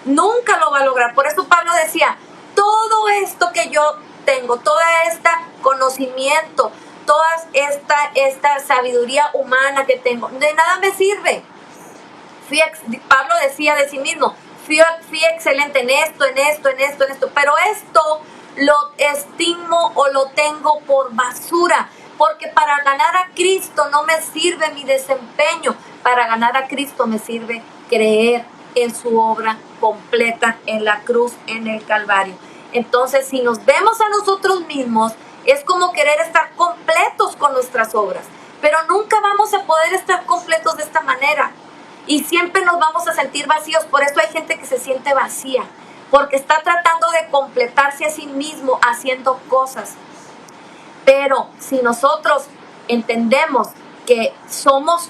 Nunca lo va a lograr. Por eso Pablo decía, todo esto que yo tengo, todo este conocimiento, toda esta sabiduría humana que tengo, de nada me sirve. Pablo decía de sí mismo, fui excelente en esto, pero esto lo estimo o lo tengo por basura, porque para ganar a Cristo no me sirve mi desempeño, para ganar a Cristo me sirve creer en su obra completa en la cruz, en el Calvario. Entonces, si nos vemos a nosotros mismos, es como querer estar completos con nuestras obras, pero nunca vamos a poder estar completos de esta manera, y siempre nos vamos a sentir vacíos. Por eso hay gente que se siente vacía, porque está tratando de completarse a sí mismo haciendo cosas. Pero si nosotros entendemos que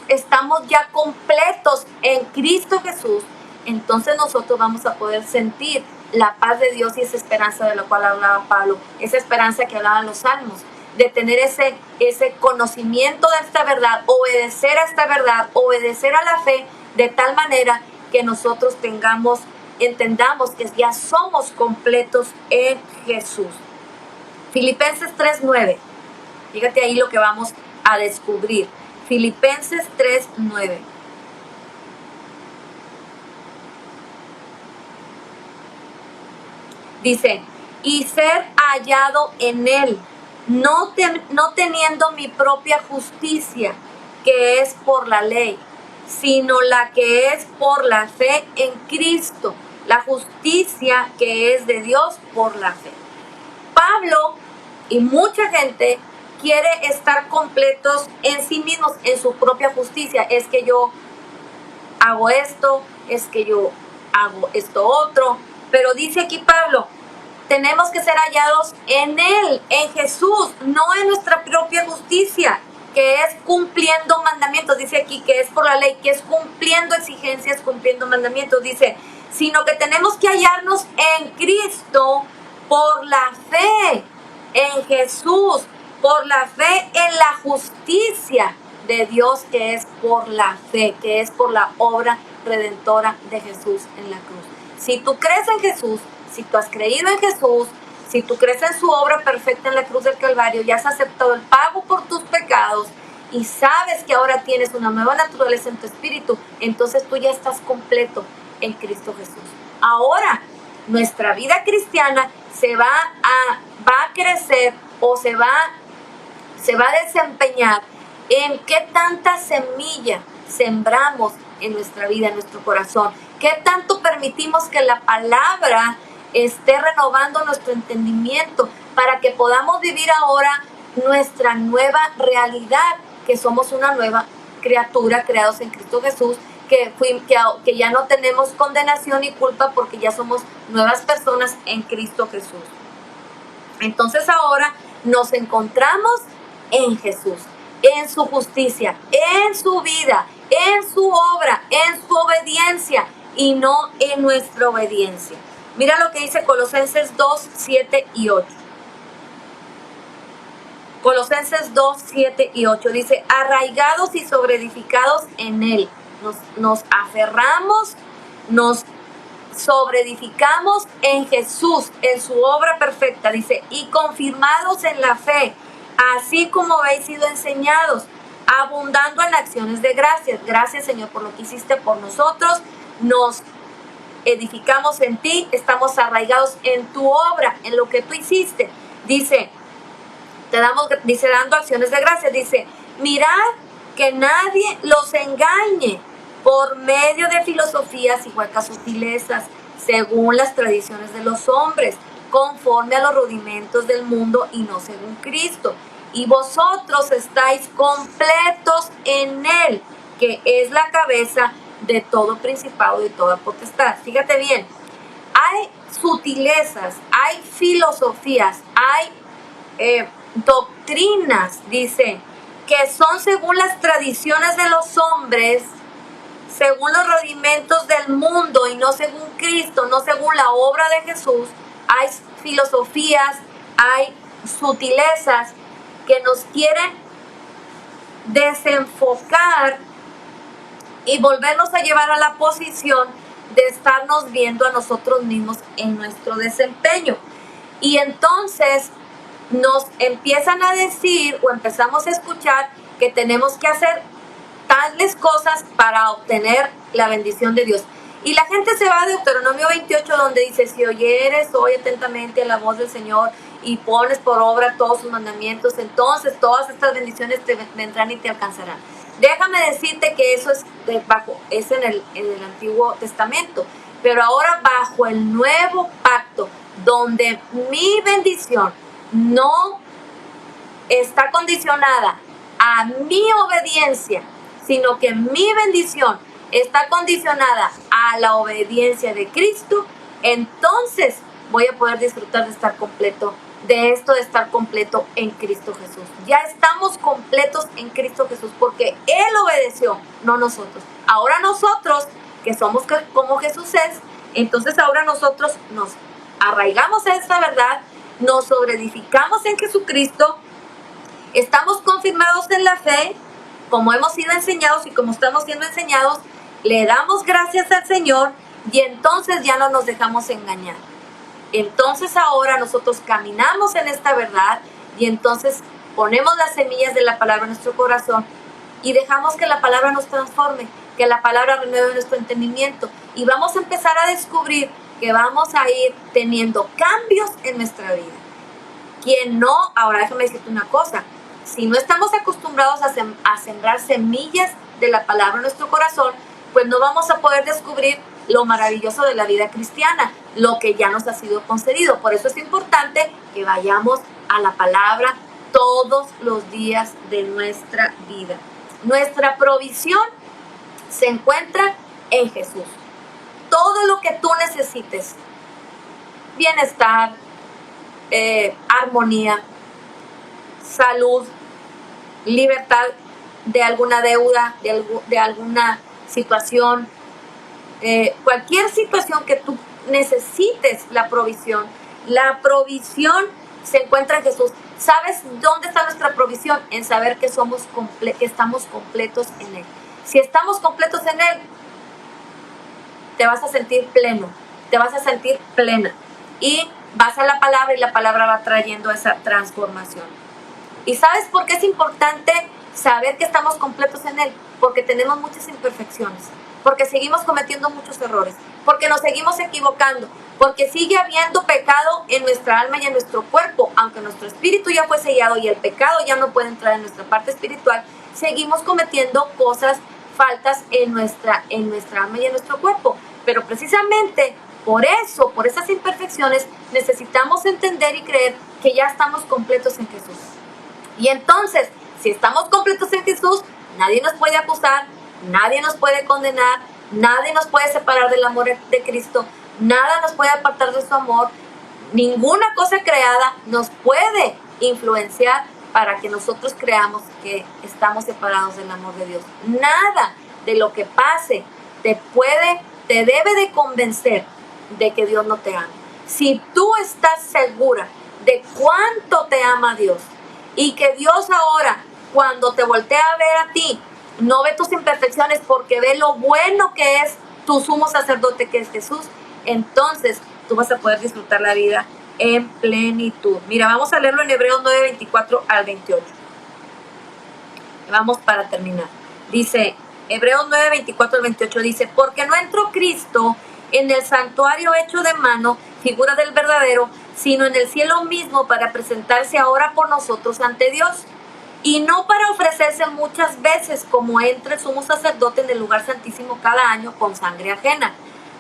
estamos ya completos en Cristo Jesús, entonces nosotros vamos a poder sentir la paz de Dios y esa esperanza de la cual hablaba Pablo, esa esperanza que hablaban los salmos, de tener ese conocimiento de esta verdad, obedecer a esta verdad, obedecer a la fe, de tal manera que nosotros entendamos que ya somos completos en Jesús. Filipenses 3:9. Fíjate ahí lo que vamos a descubrir. Filipenses 3:9. Dice, y ser hallado en él, no teniendo mi propia justicia, que es por la ley, sino la que es por la fe en Cristo, la justicia que es de Dios por la fe. Pablo y mucha gente quiere estar completos en sí mismos, en su propia justicia. Es que yo hago esto, es que yo hago esto otro. Pero dice aquí Pablo, tenemos que ser hallados en Él, en Jesús, no en nuestra propia justicia, que es cumpliendo mandamientos. Dice aquí que es por la ley, que es cumpliendo exigencias, cumpliendo mandamientos. Dice, sino que tenemos que hallarnos en Cristo por la fe, en Jesús, por la fe en la justicia de Dios, que es por la fe, que es por la obra redentora de Jesús en la cruz. Si tú crees en Jesús, si tú has creído en Jesús, si tú crees en su obra perfecta en la cruz del Calvario, ya has aceptado el pago por tus pecados y sabes que ahora tienes una nueva naturaleza en tu espíritu, entonces tú ya estás completo en Cristo Jesús. Ahora, nuestra vida cristiana va a crecer o se va a desempeñar en qué tanta semilla sembramos en nuestra vida, en nuestro corazón, ¿Qué tanto permitimos que la palabra esté renovando nuestro entendimiento para que podamos vivir ahora nuestra nueva realidad, que somos una nueva criatura creados en Cristo Jesús, que ya no tenemos condenación ni culpa porque ya somos nuevas personas en Cristo Jesús? Entonces ahora nos encontramos en Jesús, en su justicia, en su vida, en su obra, en su obediencia y no en nuestra obediencia. Mira lo que dice Colosenses 2, 7 y 8. Colosenses 2, 7 y 8 dice: arraigados y sobreedificados en Él. Nos aferramos, nos sobreedificamos en Jesús, en su obra perfecta. Dice: y confirmados en la fe, así como habéis sido enseñados, abundando en acciones de gracias. Gracias, Señor, por lo que hiciste por nosotros. Nos edificamos en ti, estamos arraigados en tu obra, en lo que tú hiciste. Dice, dando acciones de gracias. Dice: mirad que nadie los engañe por medio de filosofías y huecas sutilezas, según las tradiciones de los hombres, conforme a los rudimentos del mundo y no según Cristo. Y vosotros estáis completos en Él, que es la cabeza de todo principado y toda potestad. Fíjate bien, hay sutilezas, hay filosofías, hay doctrinas, dice, que son según las tradiciones de los hombres, según los rudimentos del mundo y no según Cristo, no según la obra de Jesús. Hay filosofías, hay sutilezas que nos quieren desenfocar y volvernos a llevar a la posición de estarnos viendo a nosotros mismos en nuestro desempeño. Y entonces nos empiezan a decir o empezamos a escuchar que tenemos que hacer tales cosas para obtener la bendición de Dios. Y la gente se va a Deuteronomio 28, donde dice: si oyeres hoy atentamente a la voz del Señor y pones por obra todos sus mandamientos, entonces todas estas bendiciones te vendrán y te alcanzarán. Déjame decirte que eso es en el Antiguo Testamento, pero ahora bajo el nuevo pacto, donde mi bendición no está condicionada a mi obediencia, sino que mi bendición está condicionada a la obediencia de Cristo, entonces voy a poder disfrutar de estar completo, de estar completo en Cristo Jesús. Ya estamos completos en Cristo Jesús porque Él obedeció, no nosotros. Ahora nosotros, que somos como Jesús es, entonces ahora nosotros nos arraigamos a esta verdad, nos sobreedificamos en Jesucristo, estamos confirmados en la fe, como hemos sido enseñados y como estamos siendo enseñados, le damos gracias al Señor y entonces ya no nos dejamos engañar. Entonces ahora nosotros caminamos en esta verdad y entonces ponemos las semillas de la palabra en nuestro corazón y dejamos que la palabra nos transforme, que la palabra renueve nuestro entendimiento y vamos a empezar a descubrir que vamos a ir teniendo cambios en nuestra vida. Quien no, ahora déjame decirte una cosa, si no estamos acostumbrados a sembrar semillas de la palabra en nuestro corazón, pues no vamos a poder descubrir lo maravilloso de la vida cristiana, lo que ya nos ha sido concedido. Por eso es importante que vayamos a la palabra todos los días de nuestra vida. Nuestra provisión se encuentra en Jesús. Todo lo que tú necesites, bienestar, armonía, salud, libertad de alguna deuda, de alguna situación, cualquier situación que tú necesites la provisión se encuentra en Jesús. ¿Sabes dónde está nuestra provisión? En saber que estamos completos en Él. Si estamos completos en Él, te vas a sentir pleno, te vas a sentir plena y vas a la palabra y la palabra va trayendo esa transformación. ¿Y sabes por qué es importante saber que estamos completos en Él? Porque tenemos muchas imperfecciones, porque seguimos cometiendo muchos errores, porque nos seguimos equivocando, porque sigue habiendo pecado en nuestra alma y en nuestro cuerpo. Aunque nuestro espíritu ya fue sellado y el pecado ya no puede entrar en nuestra parte espiritual, seguimos cometiendo cosas faltas en nuestra alma y en nuestro cuerpo. Pero precisamente por eso, por esas imperfecciones, necesitamos entender y creer que ya estamos completos en Jesús. Y entonces, si estamos completos en Jesús, nadie nos puede acusar, nadie nos puede condenar, nadie nos puede separar del amor de Cristo, nada nos puede apartar de su amor, ninguna cosa creada nos puede influenciar para que nosotros creamos que estamos separados del amor de Dios. Nada de lo que pase te debe de convencer de que Dios no te ama. Si tú estás segura de cuánto te ama Dios y que Dios ahora, cuando te voltea a ver a ti, no ve tus imperfecciones porque ve lo bueno que es tu sumo sacerdote, que es Jesús, entonces tú vas a poder disfrutar la vida en plenitud. Mira, vamos a leerlo en Hebreos 9, 24 al 28. Vamos para terminar. Dice, Hebreos 9, 24 al 28 dice, porque no entró Cristo en el santuario hecho de mano, figura del verdadero, sino en el cielo mismo para presentarse ahora por nosotros ante Dios. Y no para ofrecerse muchas veces como entra el sumo sacerdote en el lugar santísimo cada año con sangre ajena.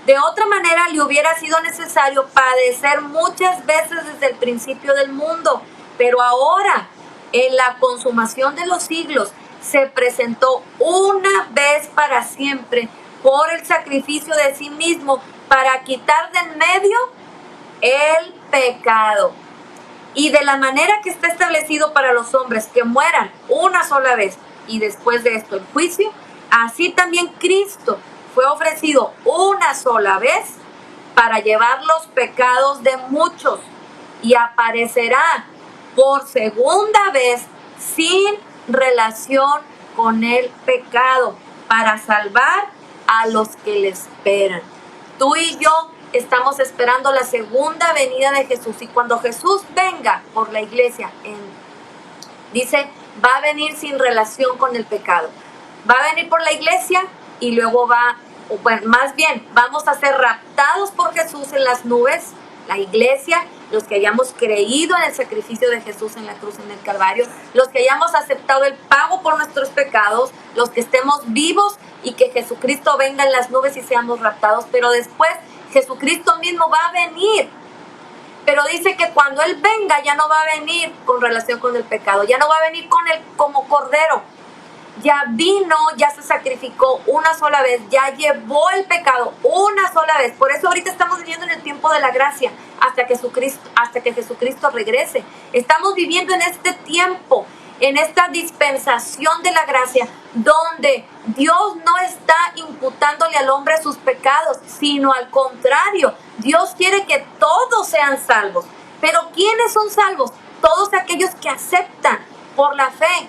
De otra manera le hubiera sido necesario padecer muchas veces desde el principio del mundo. Pero ahora, en la consumación de los siglos, se presentó una vez para siempre por el sacrificio de sí mismo para quitar de en medio el pecado. Y de la manera que está establecido para los hombres que mueran una sola vez y después de esto el juicio, así también Cristo fue ofrecido una sola vez para llevar los pecados de muchos y aparecerá por segunda vez sin relación con el pecado para salvar a los que le esperan. Tú y yo estamos esperando la segunda venida de Jesús, y cuando Jesús venga por la iglesia, dice, va a venir sin relación con el pecado. Va a venir por la iglesia y luego más bien, vamos a ser raptados por Jesús en las nubes, la iglesia, los que hayamos creído en el sacrificio de Jesús en la cruz, en el Calvario, los que hayamos aceptado el pago por nuestros pecados, los que estemos vivos y que Jesucristo venga en las nubes y seamos raptados, pero después Jesucristo mismo va a venir. Pero dice que cuando Él venga ya no va a venir con relación con el pecado, ya no va a venir con Él como cordero. Ya vino, ya se sacrificó una sola vez, ya llevó el pecado una sola vez. Por eso ahorita estamos viviendo en el tiempo de la gracia, hasta que Jesucristo regrese. Estamos viviendo en este tiempo, en esta dispensación de la gracia, donde Dios no está imputándole al hombre sus pecados, sino al contrario, Dios quiere que todos sean salvos. Pero ¿quiénes son salvos? Todos aquellos que aceptan por la fe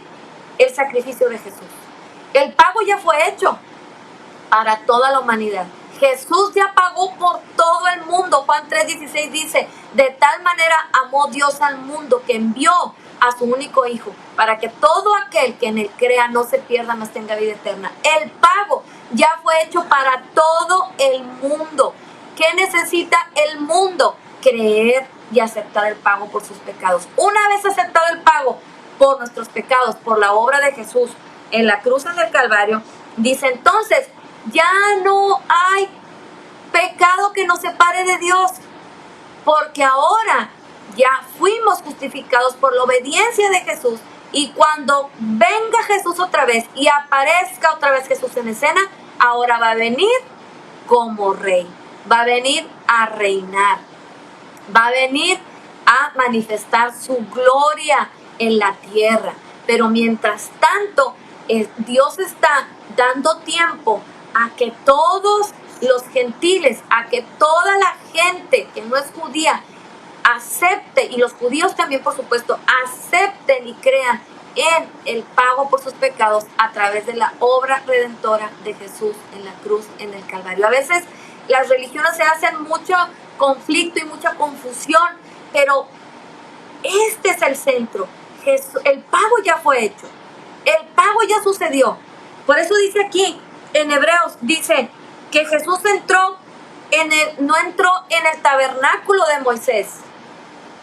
el sacrificio de Jesús. El pago ya fue hecho para toda la humanidad. Jesús ya pagó por todo el mundo. Juan 3:16 dice, de tal manera amó Dios al mundo que envió a su único Hijo, para que todo aquel que en Él crea no se pierda, mas tenga vida eterna. El pago ya fue hecho para todo el mundo. ¿Qué necesita el mundo? Creer y aceptar el pago por sus pecados. Una vez aceptado el pago por nuestros pecados, por la obra de Jesús en la cruz en el Calvario, dice entonces, ya no hay pecado que nos separe de Dios, porque ahora ya fuimos justificados por la obediencia de Jesús, y cuando venga Jesús otra vez y aparezca otra vez Jesús en escena, ahora va a venir como rey, va a venir a reinar, va a venir a manifestar su gloria en la tierra. Pero mientras tanto, Dios está dando tiempo a que todos los gentiles, a que toda la gente que no es judía acepte, y los judíos también por supuesto, acepten y crean en el pago por sus pecados a través de la obra redentora de Jesús en la cruz, en el Calvario. A veces las religiones se hacen mucho conflicto y mucha confusión, pero este es el centro. El pago ya fue hecho, el pago ya sucedió. Por eso dice aquí en Hebreos, dice que Jesús no entró en el tabernáculo de Moisés,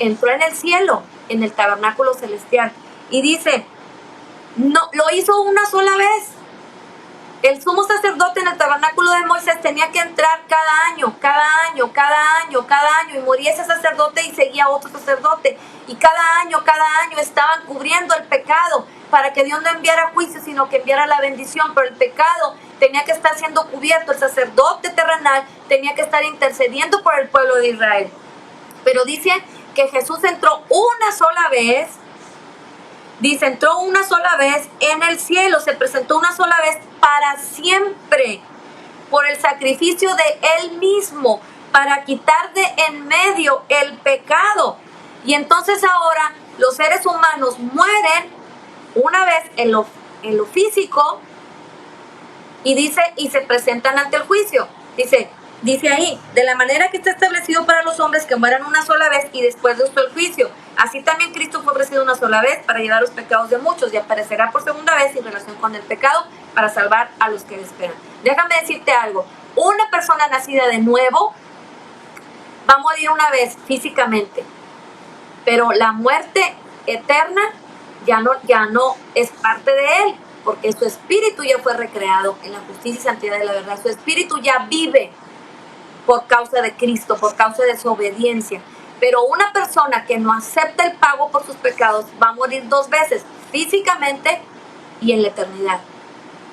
entró en el cielo, en el tabernáculo celestial. Y dice, no, lo hizo una sola vez. El sumo sacerdote en el tabernáculo de Moisés tenía que entrar cada año, y moría ese sacerdote y seguía otro sacerdote. Y cada año estaban cubriendo el pecado para que Dios no enviara juicio, sino que enviara la bendición. Pero el pecado tenía que estar siendo cubierto. El sacerdote terrenal tenía que estar intercediendo por el pueblo de Israel. Pero dice que Jesús entró una sola vez. Dice, entró una sola vez en el cielo, se presentó una sola vez para siempre, por el sacrificio de Él mismo, para quitar de en medio el pecado. Y entonces ahora los seres humanos mueren una vez en lo físico, y dice, y se presentan ante el juicio. Dice ahí, de la manera que está establecido para los hombres que mueran una sola vez y después de esto el juicio. Así también Cristo fue ofrecido una sola vez para llevar los pecados de muchos y aparecerá por segunda vez en relación con el pecado para salvar a los que le esperan. Déjame decirte algo, una persona nacida de nuevo va a morir una vez físicamente, pero la muerte eterna ya no es parte de él, porque su espíritu ya fue recreado en la justicia y santidad de la verdad. Su espíritu ya vive por causa de Cristo, por causa de su obediencia. Pero una persona que no acepta el pago por sus pecados va a morir dos veces, físicamente y en la eternidad.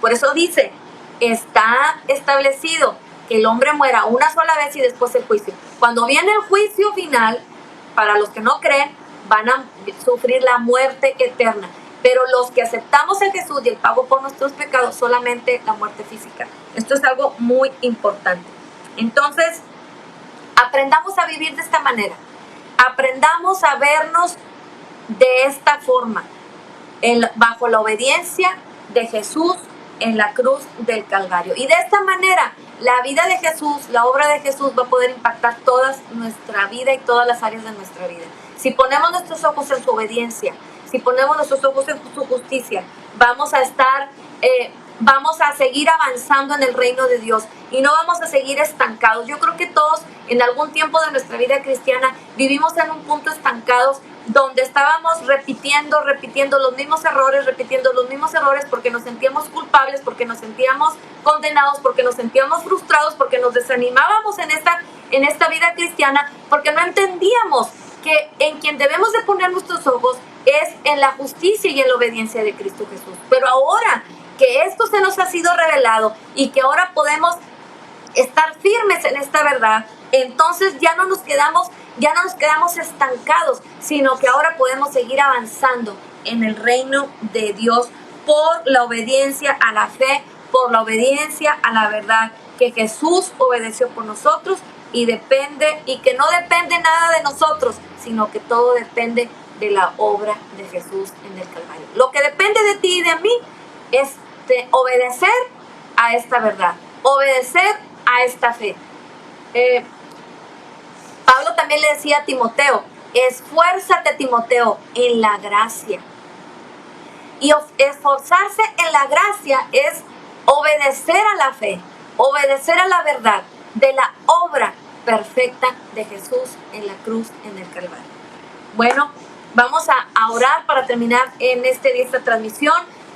Por eso dice, está establecido que el hombre muera una sola vez y después el juicio. Cuando viene el juicio final, para los que no creen, van a sufrir la muerte eterna. Pero los que aceptamos a Jesús y el pago por nuestros pecados, solamente la muerte física. Esto es algo muy importante. Entonces, aprendamos a vivir de esta manera. Aprendamos a vernos de esta forma, bajo la obediencia de Jesús en la cruz del Calvario. Y de esta manera, la vida de Jesús, la obra de Jesús va a poder impactar toda nuestra vida y todas las áreas de nuestra vida. Si ponemos nuestros ojos en su obediencia, si ponemos nuestros ojos en su justicia, vamos a seguir avanzando en el reino de Dios y no vamos a seguir estancados. Yo creo que todos en algún tiempo de nuestra vida cristiana vivimos en un punto estancados donde estábamos repitiendo los mismos errores porque nos sentíamos culpables, porque nos sentíamos condenados, porque nos sentíamos frustrados, porque nos desanimábamos en esta vida cristiana, porque no entendíamos que en quien debemos de poner nuestros ojos es en la justicia y en la obediencia de Cristo Jesús. Pero ahora que esto se nos ha sido revelado y que ahora podemos estar firmes en esta verdad, entonces ya no nos quedamos estancados, sino que ahora podemos seguir avanzando en el reino de Dios por la obediencia a la fe, por la obediencia a la verdad, que Jesús obedeció por nosotros y que no depende nada de nosotros, sino que todo depende de la obra de Jesús en el Calvario. Lo que depende de ti y de mí es de obedecer a esta verdad, obedecer a esta fe. Pablo también le decía a Timoteo, esfuérzate, Timoteo, en la gracia. Y esforzarse en la gracia es obedecer a la fe, obedecer a la verdad de la obra perfecta de Jesús en la cruz, en el Calvario. Bueno, vamos a orar para terminar en esta transmisión.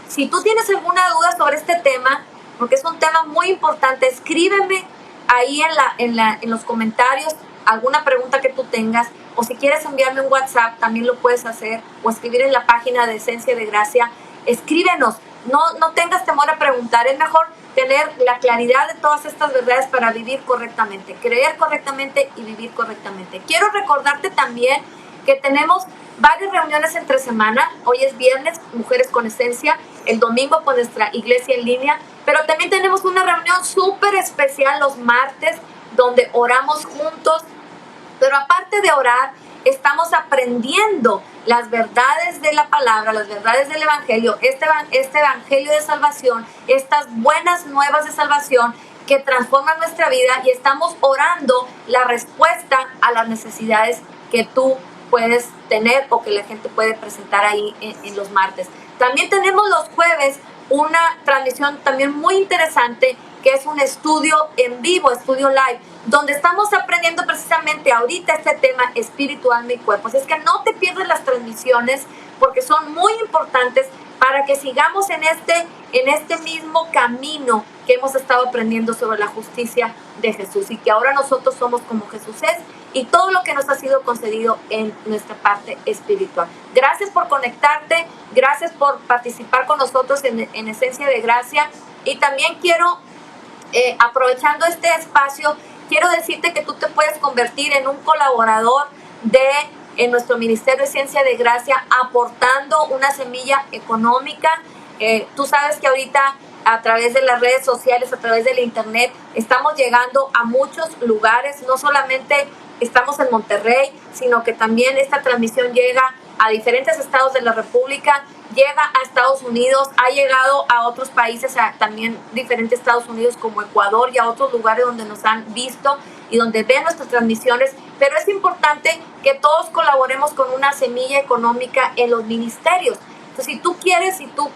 Si tú tienes alguna duda sobre este tema, porque es un tema muy importante, escríbeme ahí en los comentarios alguna pregunta que tú tengas, o si quieres enviarme un WhatsApp, también lo puedes hacer, o escribir en la página de Esencia de Gracia. Escríbenos, no tengas temor a preguntar, es mejor tener la claridad de todas estas verdades para vivir correctamente, creer correctamente y vivir correctamente. Quiero recordarte también que tenemos varias reuniones entre semana. Hoy es viernes, Mujeres con Esencia, el domingo con nuestra iglesia en línea, pero también tenemos una reunión súper especial los martes, donde oramos juntos. Pero aparte de orar, estamos aprendiendo las verdades de la palabra, las verdades del Evangelio, este Evangelio de salvación, estas buenas nuevas de salvación que transforman nuestra vida, y estamos orando la respuesta a las necesidades que tú puedes tener o que la gente puede presentar ahí en los martes. También tenemos los jueves una transmisión también muy interesante, que es un estudio en vivo, estudio live, donde estamos aprendiendo precisamente ahorita este tema espíritu, alma y cuerpo. Así es que no te pierdas las transmisiones, porque son muy importantes para que sigamos en en este mismo camino que hemos estado aprendiendo sobre la justicia de Jesús, y que ahora nosotros somos como Jesús es, y todo lo que nos ha sido concedido en nuestra parte espiritual. Gracias por conectarte, gracias por participar con nosotros en Esencia de Gracia. Y también quiero, aprovechando este espacio, quiero decirte que tú te puedes convertir en un colaborador en nuestro Ministerio Esencia de Gracia, aportando una semilla económica. Tú sabes que ahorita a través de las redes sociales, a través del internet, estamos llegando a muchos lugares. No solamente estamos en Monterrey, sino que también esta transmisión llega a diferentes estados de la República, llega a Estados Unidos, ha llegado a otros países, también diferentes Estados Unidos como Ecuador, y a otros lugares donde nos han visto y donde ven nuestras transmisiones. Pero es importante que todos colaboremos con una semilla económica en los ministerios. Entonces, si tú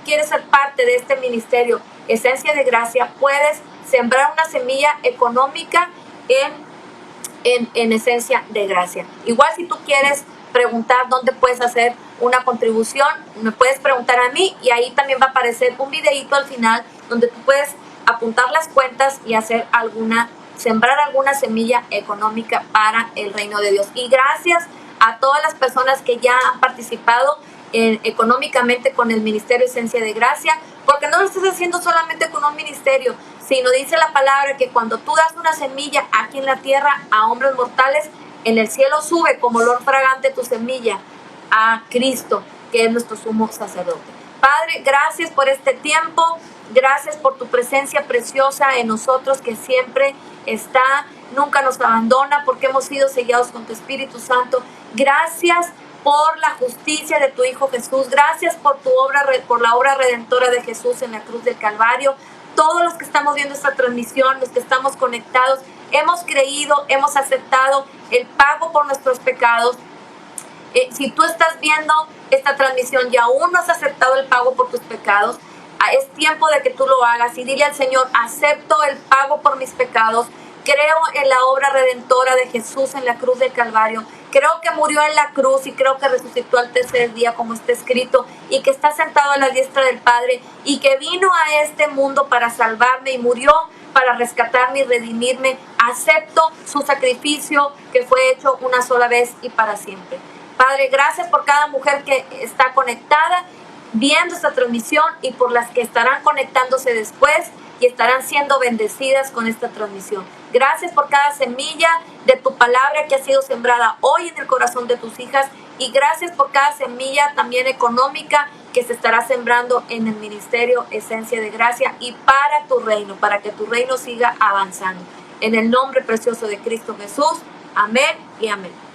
quieres ser parte de este ministerio Esencia de Gracia, puedes sembrar una semilla económica en Esencia de Gracia. Igual, si tú quieres preguntar dónde puedes hacer una contribución, me puedes preguntar a mí, y ahí también va a aparecer un videito al final donde tú puedes apuntar las cuentas y sembrar alguna semilla económica para el reino de Dios. Y gracias a todas las personas que ya han participado económicamente con el Ministerio Esencia de Gracia, porque no lo estás haciendo solamente con un ministerio, sino dice la palabra que cuando tú das una semilla aquí en la tierra a hombres mortales, en el cielo sube como olor fragante tu semilla a Cristo, que es nuestro sumo sacerdote. Padre, gracias por este tiempo, gracias por tu presencia preciosa en nosotros, que siempre está, nunca nos abandona, porque hemos sido sellados con tu Espíritu Santo. Gracias por la justicia de tu Hijo Jesús. Gracias por la obra redentora de Jesús en la cruz del Calvario. Todos los que estamos viendo esta transmisión, los que estamos conectados, hemos creído, hemos aceptado el pago por nuestros pecados. Si tú estás viendo esta transmisión y aún no has aceptado el pago por tus pecados, es tiempo de que tú lo hagas y dile al Señor: acepto el pago por mis pecados, creo en la obra redentora de Jesús en la cruz del Calvario, creo que murió en la cruz y creo que resucitó al tercer día, como está escrito, y que está sentado a la diestra del Padre, y que vino a este mundo para salvarme y murió para rescatarme y redimirme. Acepto su sacrificio, que fue hecho una sola vez y para siempre. Padre, gracias por cada mujer que está conectada viendo esta transmisión, y por las que estarán conectándose después y estarán siendo bendecidas con esta transmisión. Gracias por cada semilla de tu palabra que ha sido sembrada hoy en el corazón de tus hijas, y gracias por cada semilla también económica que se estará sembrando en el ministerio Esencia de Gracia, y para tu reino, para que tu reino siga avanzando. En el nombre precioso de Cristo Jesús, amén y amén.